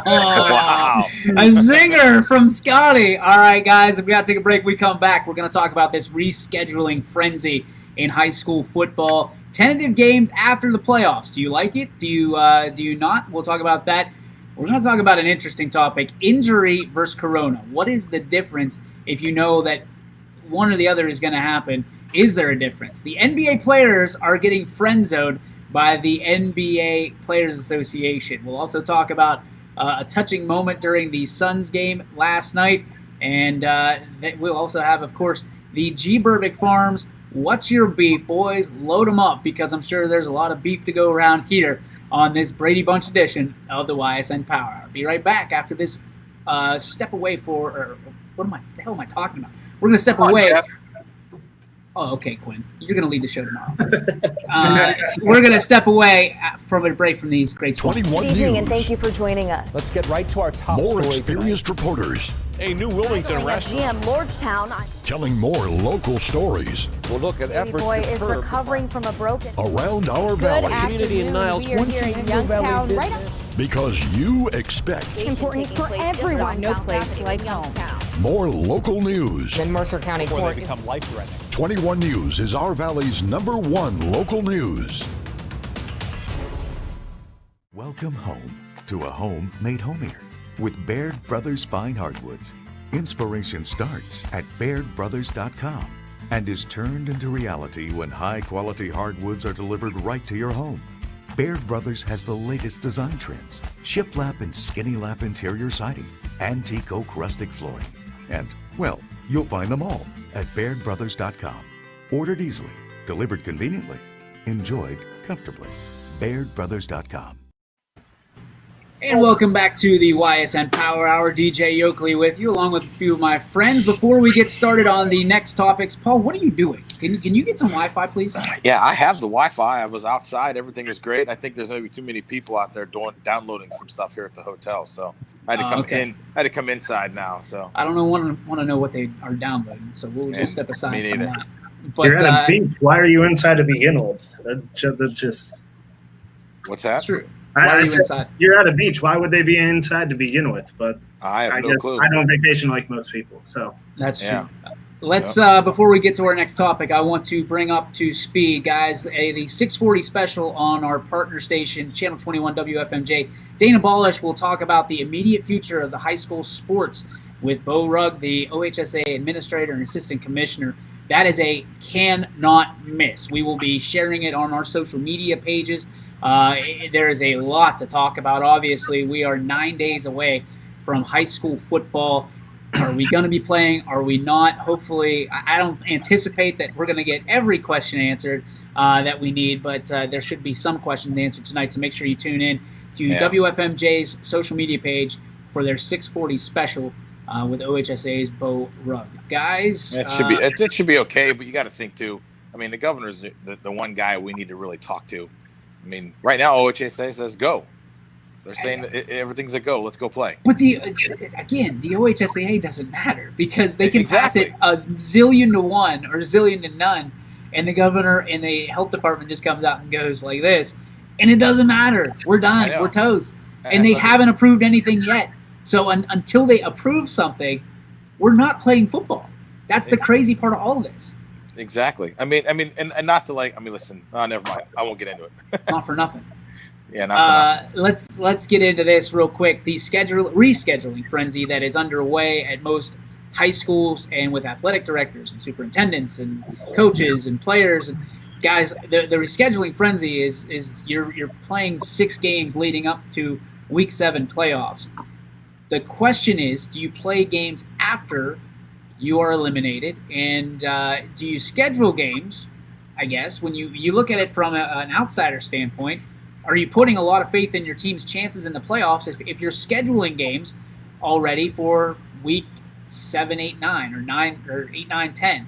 Wow. A zinger from Scotty. All right, guys, we got to take a break. We come back. We're going to talk about this rescheduling frenzy in high school football. Tentative games after the playoffs. Do you like it? Do you not? We'll talk about that. We're going to talk about an interesting topic, injury versus corona. What is the difference if you know that one or the other is going to happen? Is there a difference? The NBA players are getting friend-zoned by the NBA Players Association. We'll also talk about a touching moment during the Suns game last night. And we'll also have, of course, the G. Burbick Farms. What's your beef, boys? Load them up, because I'm sure there's a lot of beef to go around here on this Brady Bunch edition of the YSN Power Hour. Be right back after this step away the hell am I talking about? We're going to step away. Jeff. Oh, okay, Quinn. You're going to lead the show tomorrow. We're going to step away from a break from these great sports. 21 Good evening, News. and thank you for joining us. Let's get right to our top More story experienced reporters A new Wilmington At restaurant. GM Lordstown, telling more local stories We'll look at baby efforts boy to is curb recovering from a broken. around our Good valley Community in afternoon. Niles, We are here in Youngstown, right up. because you expect Important for everyone. No place like home. more local news. Then Mercer County before Court. they become life-threatening. 21 News is our valley's #1 local news. Welcome home to a home made homier with Baird Brothers Fine Hardwoods. Inspiration starts at BairdBrothers.com and is turned into reality when high-quality hardwoods are delivered right to your home. Baird Brothers has the latest design trends, shiplap and skinny lap interior siding, antique oak rustic flooring, and, well, you'll find them all at BairdBrothers.com. Ordered easily, delivered conveniently, enjoyed comfortably. BairdBrothers.com. And welcome back to the YSN Power Hour. DJ Oakley with you, along with a few of my friends. Before we get started on the next topics, Paul, what are you doing? Can you get some Wi-Fi, please? Yeah, I have the Wi-Fi. I was outside. Everything was great. I think there's maybe too many people out there downloading some stuff here at the hotel. So I had to come okay. in. I had to come inside now. So I don't know want to know what they are downloading, so we'll just step aside me from neither. that. But You're at a beach. Why are you inside to begin with? That's just. What's that? It's true. Why are you inside? You're at a beach. Why would they be inside to begin with? But I have no guess clue. I don't vacation like most people, so That's Yeah. true. Let's before we get to our next topic, I want to bring up to speed, guys, the 640 special on our partner station, Channel 21 WFMJ. Dana Balish will talk about the immediate future of the high school sports with Bo Rugg, the OHSA administrator and assistant commissioner. That is a cannot miss. We will be sharing it on our social media pages. There is a lot to talk about. Obviously, we are 9 days away from high school football. Are we going to be playing? Are we not? Hopefully, I don't anticipate that we're going to get every question answered that we need, but there should be some questions answered tonight. So make sure you tune in to WFMJ's social media page for their 640 special with OHSA's Bo Rugg. Guys, it should be okay, but you got to think too. I mean, the governor's the one guy we need to really talk to. I mean, right now OHSA says go. They're saying everything's a go. Let's go play. But the OHSAA doesn't matter because they can pass it a zillion to one or zillion to none, and the governor and the health department just comes out and goes like this, and it doesn't matter. We're done. We're toast. And they haven't approved anything yet. So until they approve something, we're not playing football. That's the crazy part of all of this. Exactly. I mean, and not to listen. Never mind. I won't get into it. Not for nothing. Yeah, not for nothing. Let's get into this real quick. The rescheduling frenzy that is underway at most high schools and with athletic directors and superintendents and coaches and players and guys. The rescheduling frenzy is you're playing 6 games leading up to Week 7 playoffs. The question is, do you play games after you are eliminated, and do you schedule games? I guess when you look at it from an outsider standpoint. Are you putting a lot of faith in your team's chances in the playoffs if you're scheduling games already for week 7, 8, 9, or 9 or 8, 9, 10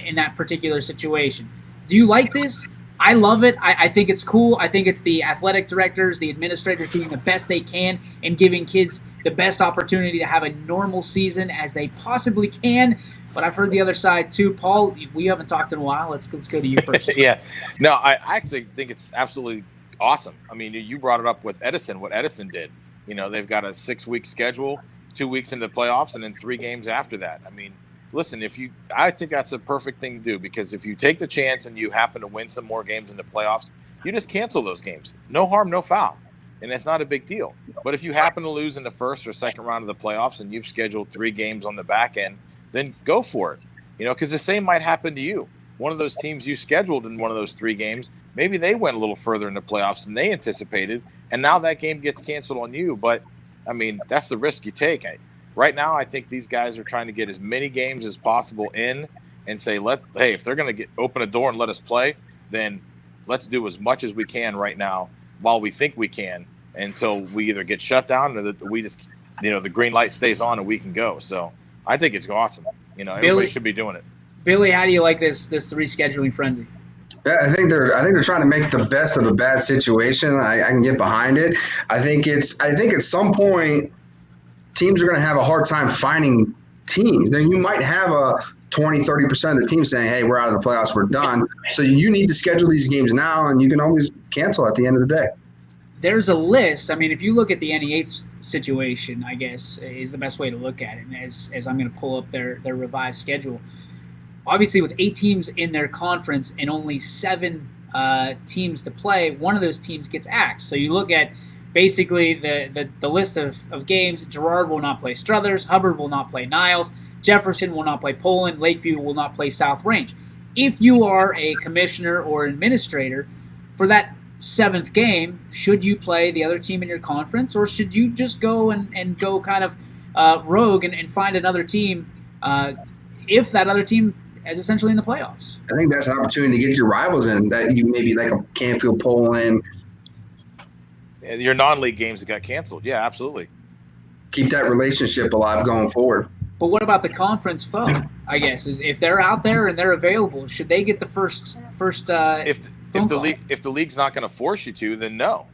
in that particular situation? Do you like this? I love it. I think it's cool. I think it's the athletic directors, the administrators doing the best they can and giving kids the best opportunity to have a normal season as they possibly can. But I've heard the other side too. Paul, we haven't talked in a while. Let's go to you first. Yeah. No, I actually think it's absolutely awesome. I mean, you brought it up with Edison, what Edison did. You know, they've got a 6-week schedule, 2 weeks into the playoffs, and then 3 games after that. I mean, listen, I think that's a perfect thing to do because if you take the chance and you happen to win some more games in the playoffs, you just cancel those games. No harm, no foul. And that's not a big deal. But if you happen to lose in the first or second round of the playoffs and you've scheduled 3 games on the back end, then go for it. You know, because the same might happen to you. One of those teams you scheduled in one of those 3 games, maybe they went a little further in the playoffs than they anticipated, and now that game gets canceled on you. But, I mean, that's the risk you take. Right now, I think these guys are trying to get as many games as possible in and say, hey, if they're going to open a door and let us play, then let's do as much as we can right now while we think we can until we either get shut down or that we just, the green light stays on and we can go. So I think it's awesome. Everybody should be doing it. Billy, how do you like this rescheduling frenzy? Yeah, I think they're trying to make the best of a bad situation. I can get behind it. I think at some point teams are going to have a hard time finding teams. Then you might have a 20-30% of the team saying, "Hey, we're out of the playoffs, we're done." So you need to schedule these games now, and you can always cancel at the end of the day. There's a list. I mean, if you look at the NE8 situation, I guess is the best way to look at it. And as I'm going to pull up their revised schedule. Obviously, with 8 teams in their conference and only 7 teams to play, one of those teams gets axed. So you look at basically the list of games. Girard will not play Struthers. Hubbard will not play Niles. Jefferson will not play Poland. Lakeview will not play South Range. If you are a commissioner or administrator, for that 7th game, should you play the other team in your conference, or should you just go and go kind of rogue and find another team if that other team is essentially in the playoffs? I think that's an opportunity to get your rivals in that you maybe like a Canfield, Poland. Your non-league games that got canceled. Yeah, absolutely. Keep that relationship alive going forward. But what about the conference foe? I guess is if they're out there and they're available, should they get the first? If the league's not going to force you to, then no.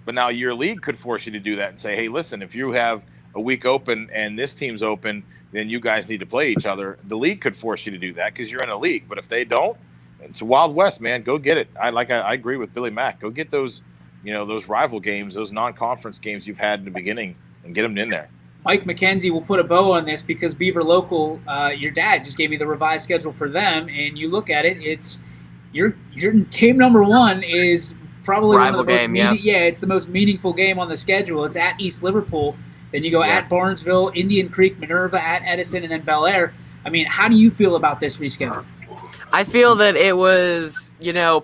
But now your league could force you to do that and say, hey, listen, if you have a week open and this team's open, then you guys need to play each other. The league could force you to do that because you're in a league. But if they don't, it's a Wild West, man. Go get it. I agree with Billy Mack. Go get those, those rival games, those non-conference games you've had in the beginning, and get them in there. Mike McKenzie will put a bow on this because Beaver Local, your dad just gave me the revised schedule for them, and you look at it, it's your game number one is probably rival one of the game, most it's the most meaningful game on the schedule. It's at East Liverpool. Then you go at Barnesville, Indian Creek, Minerva, at Edison, and then Bel Air. I mean, how do you feel about this reschedule? I feel that it was,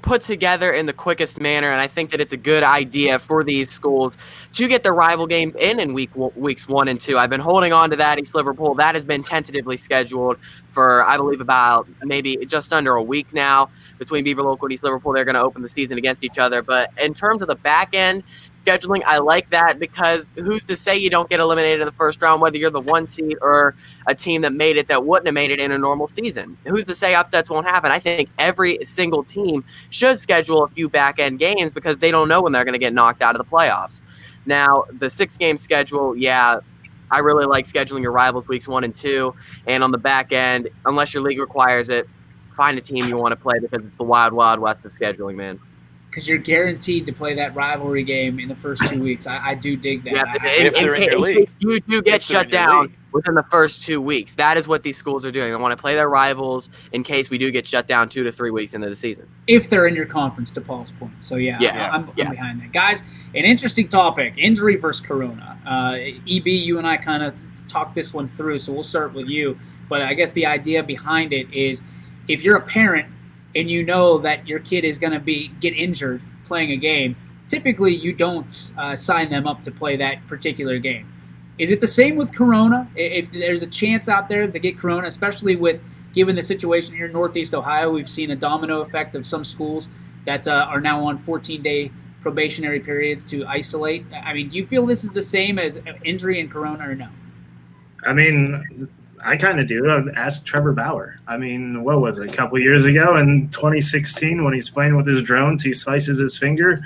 put together in the quickest manner, and I think that it's a good idea for these schools to get their rival games in weeks 1 and 2. I've been holding on to that East Liverpool. That has been tentatively scheduled for, I believe, about maybe just under a week now. Between Beaver Local and East Liverpool, they're going to open the season against each other. But in terms of the back end scheduling, I like that because who's to say you don't get eliminated in the first round, whether you're the 1 seed or a team that made it that wouldn't have made it in a normal season? Who's to say upsets won't happen? I think every single team should schedule a few back end games because they don't know when they're going to get knocked out of the playoffs. Now, the 6-game schedule, I really like scheduling your rivals weeks 1 and 2. And on the back end, unless your league requires it, find a team you want to play because it's the wild, wild west of scheduling, man. Because you're guaranteed to play that rivalry game in the first 2 weeks. I do dig that. If they're in your league. You do get shut down within the first 2 weeks. That is what these schools are doing. They want to play their rivals in case we do get shut down 2 to 3 weeks into the season. If they're in your conference, to Paul's point. So, I'm behind that. Guys, an interesting topic, injury versus corona. EB, you and I kind of talked this one through, so we'll start with you. But I guess the idea behind it is if you're a parent and you know that your kid is going to get injured playing a game, typically you don't sign them up to play that particular game. Is it the same with corona? If there's a chance out there to get corona, especially given the situation here in Northeast Ohio, we've seen a domino effect of some schools that are now on 14-day probationary periods to isolate. I mean, do you feel this is the same as injury and corona or no? I mean, I kind of do. I've asked Trevor Bauer. I mean, what was it, a couple years ago in 2016 when he's playing with his drones, he slices his finger.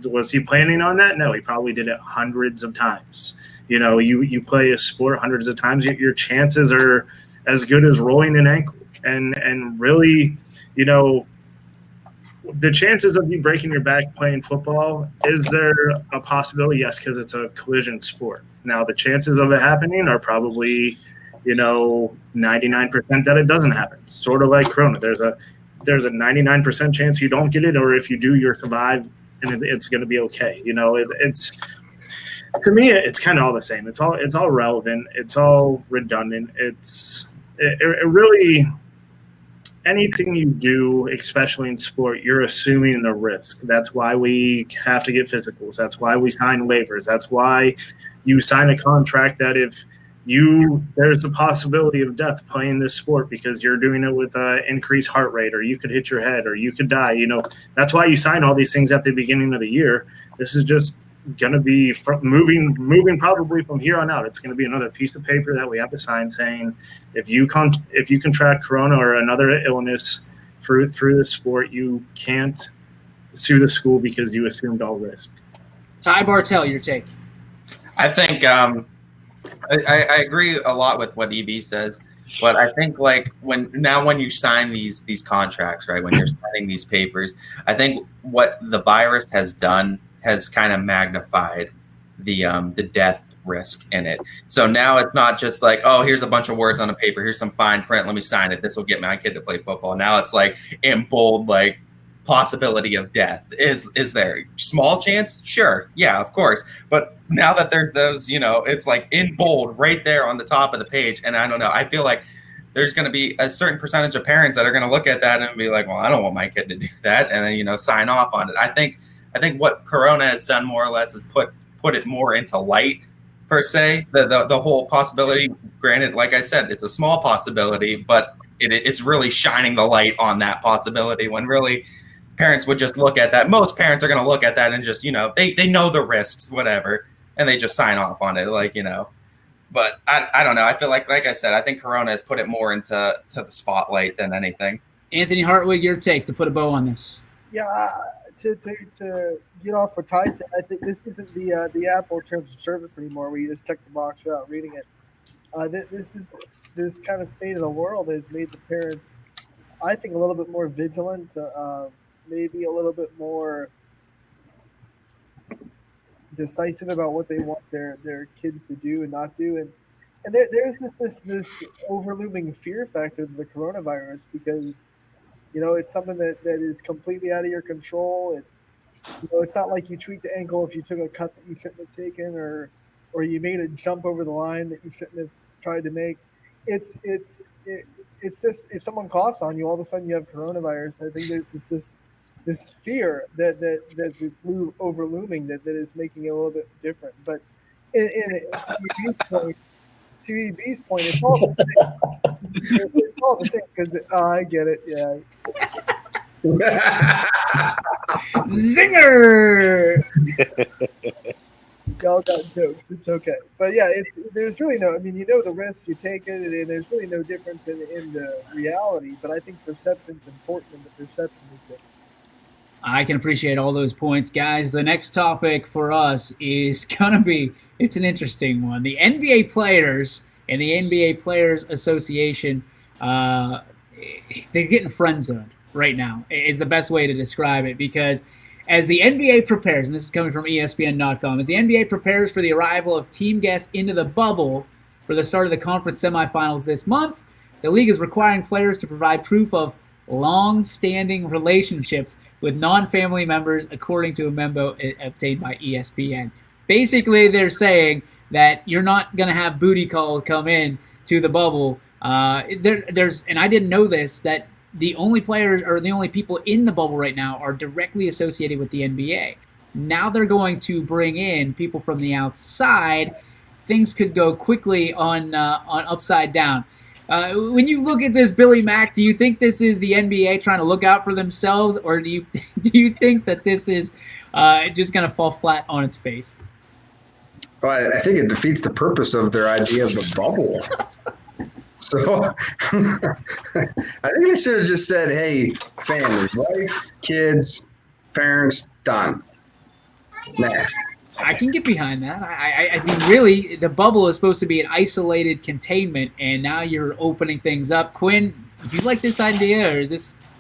Was he planning on that? No, he probably did it hundreds of times. You play a sport hundreds of times, your chances are as good as rolling an ankle. And really, the chances of you breaking your back playing football, is there a possibility? Yes, because it's a collision sport. Now, the chances of it happening are probably, 99% that it doesn't happen. Sort of like corona. There's a 99% chance you don't get it, or if you do, you'll survive, and it's going to be okay. It's to me, it's kind of all the same. It's all relevant. It's all redundant. It really. Anything you do, especially in sport, you're assuming the risk. That's why we have to get physicals. That's why we sign waivers. That's why you sign a contract that if there's a possibility of death playing this sport because you're doing it with increased heart rate, or you could hit your head, or you could die. That's why you sign all these things at the beginning of the year. This is just going to be moving probably from here on out. It's going to be another piece of paper that we have to sign saying if you contract corona or another illness through the sport, you can't sue the school because you assumed all risk. Ty Bartell, your take. I think I agree a lot with what EB says, but I think when you sign these contracts, right, when you're signing these papers, I think what the virus has done has kind of magnified the death risk in it. So now it's not just like, oh, here's a bunch of words on a paper, here's some fine print, let me sign it, this will get my kid to play football. Now it's like in bold, like possibility of death. Is there small chance? Sure, yeah, of course. But now that there's those, it's like in bold right there on the top of the page. And I don't know, I feel like there's going to be a certain percentage of parents that are going to look at that and be like, well, I don't want my kid to do that, and then sign off on it. I think what Corona has done more or less is put it more into light, per se. The whole possibility, granted, like I said, it's a small possibility, but it's really shining the light on that possibility when really parents would just look at that. Most parents are going to look at that and just, they know the risks, whatever, and they just sign off on it, But I don't know. I feel like I said, I think Corona has put it more into the spotlight than anything. Anthony Hartwig, your take to put a bow on this. Yeah, to get off what Ty said, I think this isn't the Apple terms of service anymore, where you just check the box without reading it. This kind of state of the world has made the parents, I think, a little bit more vigilant, maybe a little bit more decisive about what they want their kids to do and not do, and there's this overlooming fear factor of the coronavirus, because it's something that is completely out of your control. It's not like you tweaked the ankle if you took a cut that you shouldn't have taken, or you made a jump over the line that you shouldn't have tried to make. It's just, if someone coughs on you, all of a sudden you have coronavirus. I think there's this fear that's overlooming that is making it a little bit different. But to EB's point, it's all the same. It's all the same because I get it. Yeah. Zinger! Y'all got jokes. It's okay. But yeah, there's really no. I mean, the risk, you take it, and there's really no difference in the reality. But I think perception's important, and the perception is different. I can appreciate all those points, guys. The next topic for us is going to be, it's an interesting one. The NBA players and the NBA Players Association, they're getting friend-zoned right now, is the best way to describe it, because as the NBA prepares, and this is coming from ESPN.com, as the NBA prepares for the arrival of team guests into the bubble for the start of the conference semifinals this month, the league is requiring players to provide proof of long-standing relationships with non-family members, according to a memo obtained by ESPN. Basically, they're saying that you're not going to have booty calls come in to the bubble. There's, and I didn't know this, that the only players or the only people in the bubble right now are directly associated with the NBA. Now they're going to bring in people from the outside. Things could go quickly on upside down. When you look at this, Billy Mack, do you think this is the NBA trying to look out for themselves, or do you think that this is just going to fall flat on its face? Well, I think it defeats the purpose of their idea of the bubble. So I think they should have just said, "Hey, family, wife, kids, parents, done. Next." I can get behind that. I mean, really, the bubble is supposed to be an isolated containment, and now you're opening things up. Quinn, do you like this idea, or is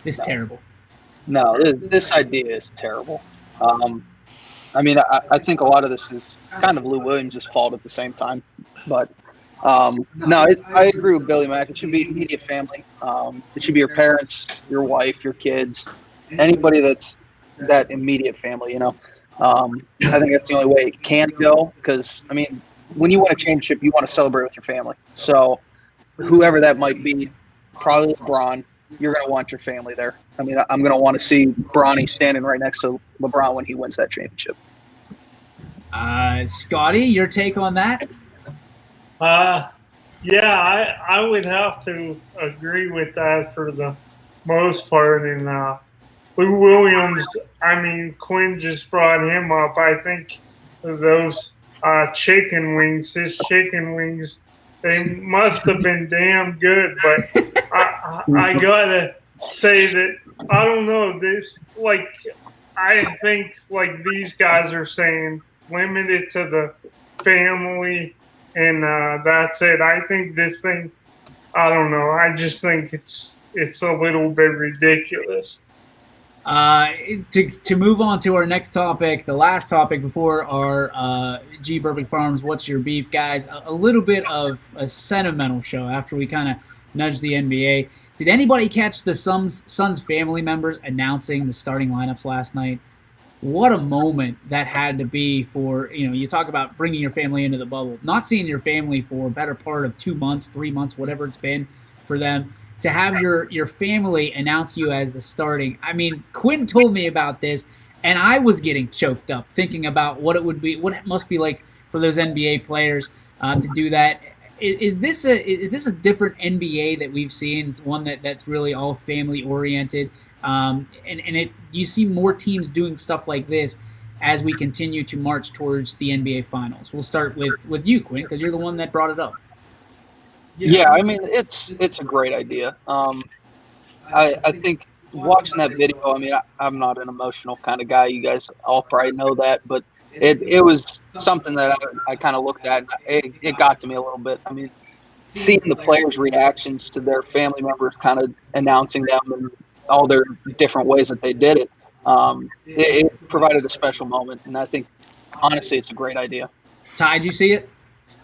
this terrible? No, this idea is terrible. I mean, I think a lot of this is kind of Lou Williams' fault at the same time. But, no, I agree with Billy Mack. It should be immediate family. It should be your parents, your wife, your kids, anybody that's that immediate family, I think that's the only way it can go, because, I mean, when you win a championship, you want to celebrate with your family. So whoever that might be, probably LeBron, you're going to want your family there. I mean, I'm going to want to see Bronny standing right next to LeBron when he wins that championship. Scotty, your take on that? Yeah, I would have to agree with that for the most part. And Lou Williams, I mean, Quinn just brought him up. I think those chicken wings, they must have been damn good. But I gotta say that I don't know this. Like, I think like these guys are saying, limit it to the family, and that's it. I think this thing, I don't know. I just think it's a little bit ridiculous. To move on to our next topic, the last topic before our G Bourbon Farms What's Your Beef, guys, a little bit of a sentimental show after we kind of nudged the NBA. Did anybody catch the Suns family members announcing the starting lineups last night? What a moment that had to be for, you talk about bringing your family into the bubble, not seeing your family for a better part of 2 months, 3 months, whatever it's been for them. To have your family announce you as the starting. I mean, Quinn told me about this, and I was getting choked up thinking about what it must be like for those NBA players to do that. Is this a different NBA that we've seen? It's one that's really all family oriented, do you see more teams doing stuff like this as we continue to march towards the NBA Finals? We'll start with you, Quinn, because you're the one that brought it up. Yeah, I mean, it's a great idea. I think watching that video, I mean, I'm not an emotional kind of guy. You guys all probably know that, but it was something that I kind of looked at, and it got to me a little bit. I mean, seeing the players' reactions to their family members kind of announcing them and all their different ways that they did it, it provided a special moment. And I think, honestly, it's a great idea. Ty, did you see it?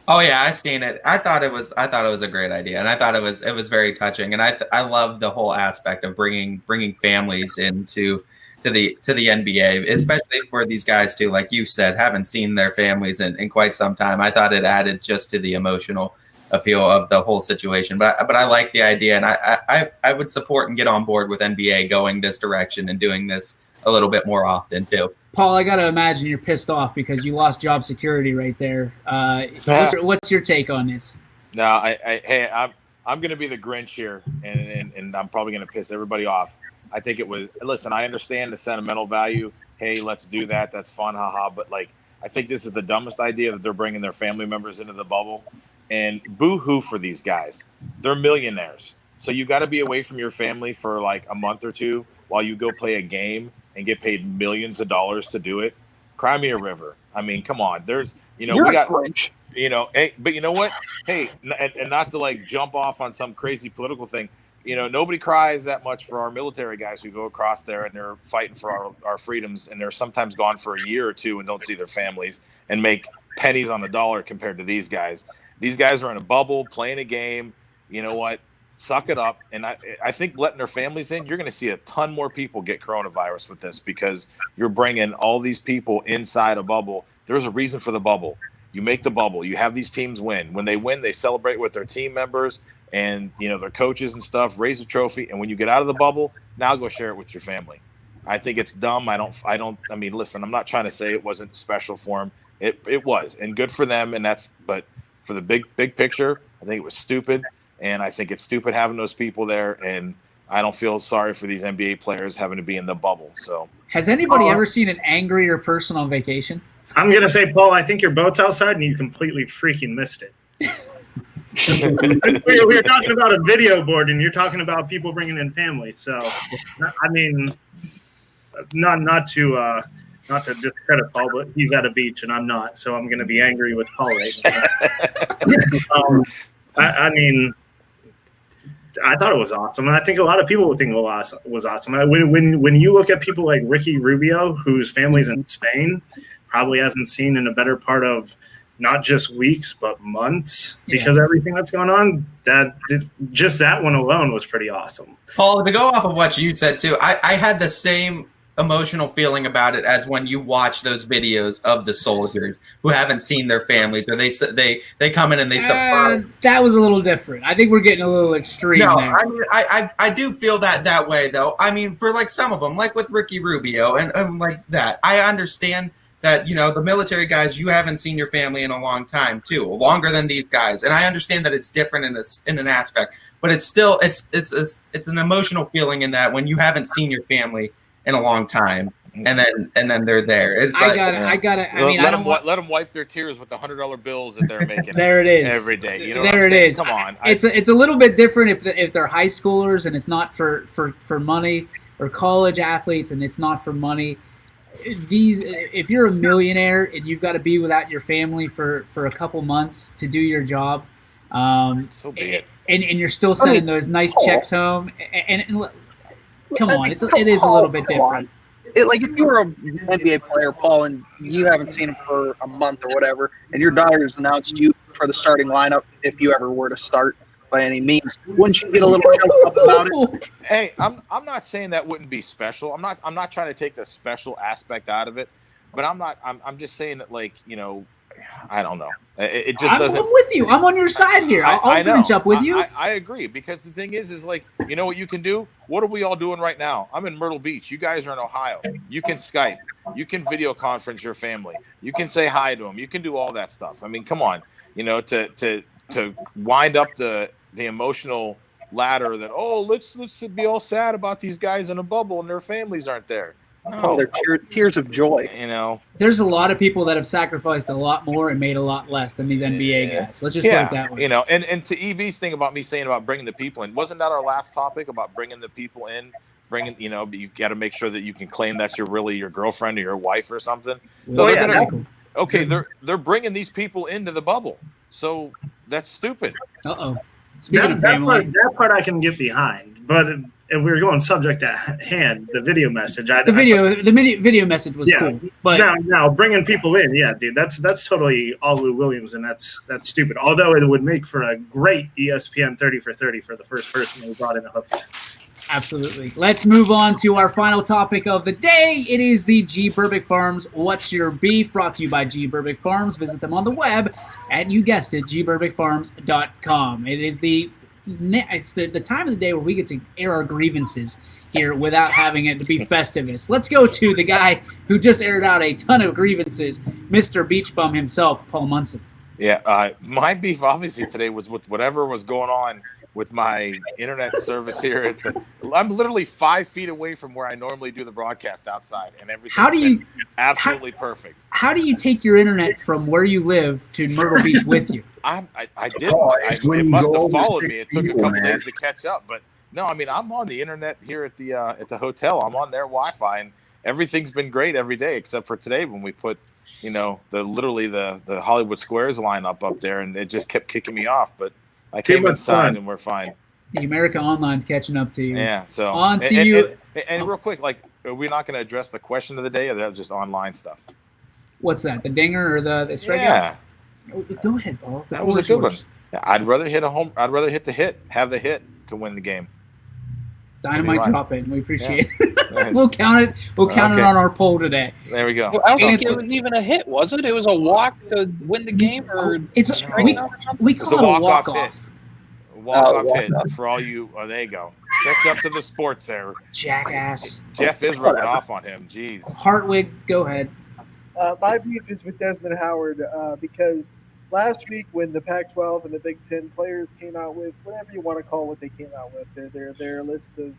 Oh yeah, I seen it. I thought it was a great idea, and I thought it was very touching. And I love the whole aspect of bringing families into the NBA, especially for these guys too. Like you said, haven't seen their families in quite some time. I thought it added just to the emotional appeal of the whole situation. But I like the idea, and I would support and get on board with NBA going this direction and doing this a little bit more often too. Paul, I got to imagine you're pissed off because you lost job security right there. What's your take on this? No, I'm going to be the Grinch here, and I'm probably going to piss everybody off. I think it was. Listen, I understand the sentimental value. Hey, let's do that. That's fun, haha. But like, I think this is the dumbest idea that they're bringing their family members into the bubble. And boo-hoo for these guys. They're millionaires, so you got to be away from your family for like a month or two while you go play a game and get paid millions of dollars to do it. Cry me a river. I mean, come on. There's, we got, Grinch. hey, but you know what? Hey, and not to like jump off on some crazy political thing. Nobody cries that much for our military guys who go across there and they're fighting for our freedoms, and they're sometimes gone for a year or two and don't see their families and make pennies on the dollar compared to these guys. These guys are in a bubble playing a game. You know what? Suck it up. And I think letting their families in, you're going to see a ton more people get coronavirus with this because you're bringing all these people inside a bubble. There's a reason for the bubble. You make the bubble. You have these teams win. When they win, they celebrate with their team members and, their coaches and stuff, raise a trophy. And when you get out of the bubble, now go share it with your family. I think it's dumb. I mean, listen, I'm not trying to say it wasn't special for them. It was, and good for them. But for the big picture, I think it was stupid. And I think it's stupid having those people there. And I don't feel sorry for these NBA players having to be in the bubble. So, has anybody ever seen an angrier person on vacation? I'm going to say, Paul, I think your boat's outside and you completely freaking missed it. we were talking about a video board and you're talking about people bringing in families. So, I mean, not to discredit Paul, but he's at a beach and I'm not. So I'm going to be angry with Paul right now. I mean, I thought it was awesome, and I think a lot of people would think it was awesome. When you look at people like Ricky Rubio, whose family's in Spain, probably hasn't seen in a better part of not just weeks but months because of everything that's going on. Just that one alone was pretty awesome. Paul, to go off of what you said too, I had the same emotional feeling about it as when you watch those videos of the soldiers who haven't seen their families, or they come in and they surprise. That was a little different. I think we're getting a little extreme no, there. I mean, I do feel that way though. I mean, for like some of them, like with Ricky Rubio and like that, I understand that the military guys, you haven't seen your family in a long time too, longer than these guys, and I understand that it's different in an aspect, but it's still it's an emotional feeling in that when you haven't seen your family in a long time, and then they're there. It's I mean, let them wipe their tears with the $100 bills that they're making. There it is every day. There it is. Come on, it's a little bit different if they're high schoolers and it's not for money, or college athletes and it's not for money. If you're a millionaire and you've got to be without your family for a couple months to do your job, so be it. And you're still sending those nice checks home and come on, it is a little bit different. Like if you were an NBA player, Paul, and you haven't seen him for a month or whatever, and your Dodgers announced you for the starting lineup, if you ever were to start by any means, wouldn't you get a little choked up about it? Hey, I'm not saying that wouldn't be special. I'm not trying to take the special aspect out of it, but I'm just saying that, like, I don't know. It just doesn't. I'm with you. I'm on your side here. I'll finish up with you. I agree, because the thing is like, you know what you can do? What are we all doing right now? I'm in Myrtle Beach. You guys are in Ohio. You can Skype. You can video conference your family. You can say hi to them. You can do all that stuff. I mean, come on. To wind up the emotional ladder that, let's be all sad about these guys in a bubble and their families aren't there. Oh, they're tears of joy. There's a lot of people that have sacrificed a lot more and made a lot less than these NBA guys. Let's just put it that way. And to EB's thing about me saying about bringing the people in, wasn't that our last topic about bringing the people in bringing, you got to make sure that you can claim that's really your girlfriend or your wife or something. Well, they're yeah, gonna, cool. okay, they're bringing these people into the bubble, so that's stupid. Uh-oh. Speaking of That family, part I can get behind, but if we were going subject at hand, the video message, the video message was cool, but now bringing people in, yeah, dude, that's totally all Lou Williams, and that's stupid. Although it would make for a great ESPN 30 for 30 for the first person who brought in a hooker. Absolutely. Let's move on to our final topic of the day. It is the G. Burbick Farms What's Your Beef? Brought to you by G. Burbick Farms. Visit them on the web at, you guessed it, gburbickfarms.com. It is it's the time of the day where we get to air our grievances here without having it to be Festivus. Let's go to the guy who just aired out a ton of grievances, Mr. Beach Bum himself, Paul Munson. Yeah, my beef obviously today was with whatever was going on with my internet service here. I'm literally 5 feet away from where I normally do the broadcast outside, and everything's absolutely perfect. How do you take your internet from where you live to Myrtle Beach with you? I didn't. It must have followed me. It took a couple days to catch up, but no, I mean, I'm on the internet here at the hotel. I'm on their Wi-Fi, and everything's been great every day except for today when we put the Hollywood Squares lineup up there, and it just kept kicking me off. But I came inside and we're fine. The America Online's catching up to you. Yeah. So on to you. And real quick, are we not going to address the question of the day, or that's just online stuff? What's that? The dinger or the strike? Yeah. Go ahead, Paul. That was a good one. I'd rather hit a home. I'd rather hit the hit, have the hit to win the game. Dynamite drop it. We appreciate it. We'll count it. We'll count it on our poll today. There we go. Well, I don't think it was even a hit, was it? It was a walk to win the game, or we call it a walk-off. Walk-off hit for all you. Oh, there you go. Catch up to the sports there. Jackass. Jeff is rubbing off on him. Jeez. Hartwig, go ahead. My beef is with Desmond Howard because last week when the Pac-12 and the Big Ten players came out with whatever you want to call what they came out with, their list of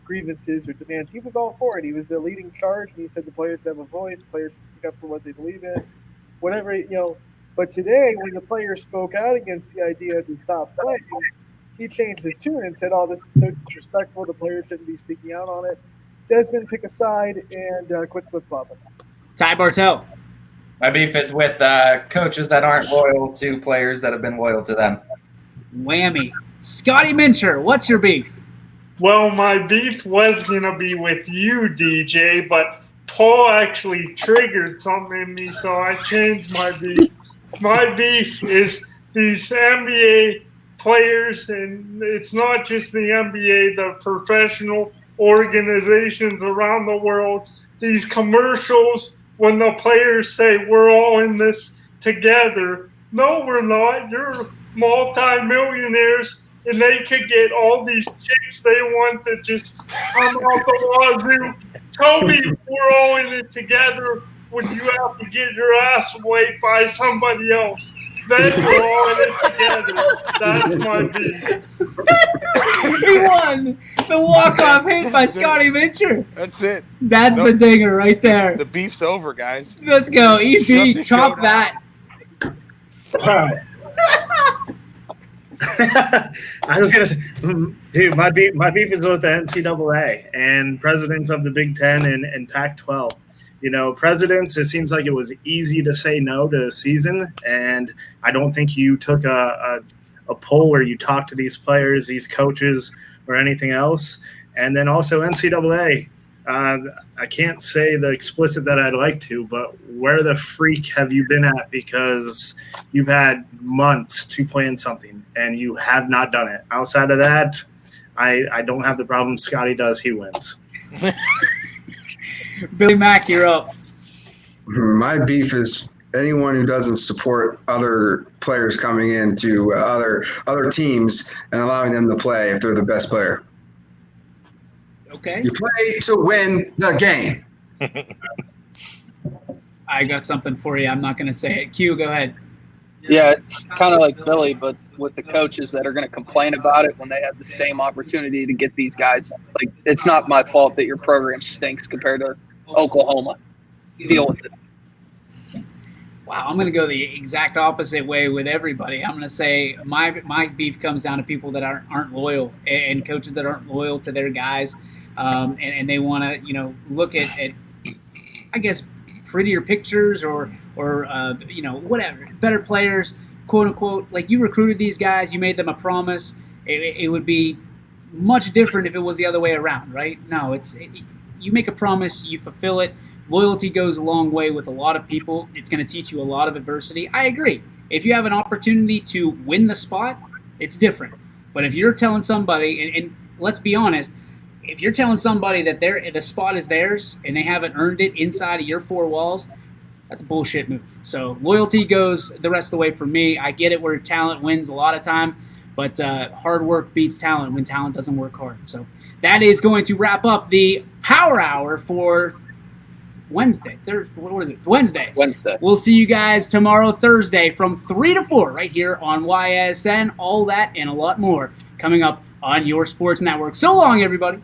grievances or demands, he was all for it. He was a leading charge, and he said the players should have a voice, players should stick up for what they believe in, whatever, But today, when the players spoke out against the idea to stop playing, he changed his tune and said, "Oh, this is so disrespectful. The players shouldn't be speaking out on it." Desmond, pick a side and quit flip-flopping. Ty Bartel. My beef is with coaches that aren't loyal to players that have been loyal to them. Whammy. Scotty Mincher, what's your beef? Well, my beef was going to be with you, DJ, but Paul actually triggered something in me, so I changed my beef. My beef is these NBA players, and it's not just the NBA, the professional organizations around the world, these commercials when the players say we're all in this together. No, we're not. You're multi-millionaires, and they could get all these chicks they want to just come out the wazoo. Tell me we're all in it together when you have to get your ass wiped by somebody else. Then we're all in it together. That's my beef. He won the walk-off hit by Scotty Mincher. That's it. That's the dinger right there. The beef's over, guys. Let's go. EP, chop that. I was gonna say, dude, my beef is with the NCAA and presidents of the Big Ten and Pac-12. Presidents, it seems like it was easy to say no to a season, and I don't think you took a poll where you talked to these players, these coaches, or anything else. And then also NCAA, I can't say the explicit that I'd like to, but where the freak have you been at? Because you've had months to plan something, and you have not done it. Outside of that, I don't have the problem Scotty does. He wins. Billy Mack, you're up. My beef is anyone who doesn't support other players coming into other teams and allowing them to play if they're the best player. Okay. You play to win the game. I got something for you. I'm not going to say it. Q, go ahead. Yeah, it's kind of like Billy, but with the coaches that are going to complain about it when they have the same opportunity to get these guys. Like, it's not my fault that your program stinks compared to Oklahoma. Deal with it. Wow, I'm going to go the exact opposite way with everybody. I'm going to say my beef comes down to people that aren't loyal and coaches that aren't loyal to their guys. and they want to, look at, I guess, prettier pictures or whatever, better players, quote unquote. Like, you recruited these guys, you made them a promise. It would be much different if it was the other way around, right? No, you make a promise, you fulfill it. Loyalty goes a long way with a lot of people. It's going to teach you a lot of adversity. I agree. If you have an opportunity to win the spot, it's different. But if you're telling somebody, and let's be honest, if you're telling somebody that the spot is theirs and they haven't earned it inside of your four walls, that's a bullshit move. So loyalty goes the rest of the way for me. I get it where talent wins a lot of times, but hard work beats talent when talent doesn't work hard. So that is going to wrap up the Power Hour for Wednesday. What is it? Wednesday. We'll see you guys tomorrow, Thursday, from 3 to 4 right here on YSN. All that and a lot more coming up on your sports network. So long, everybody.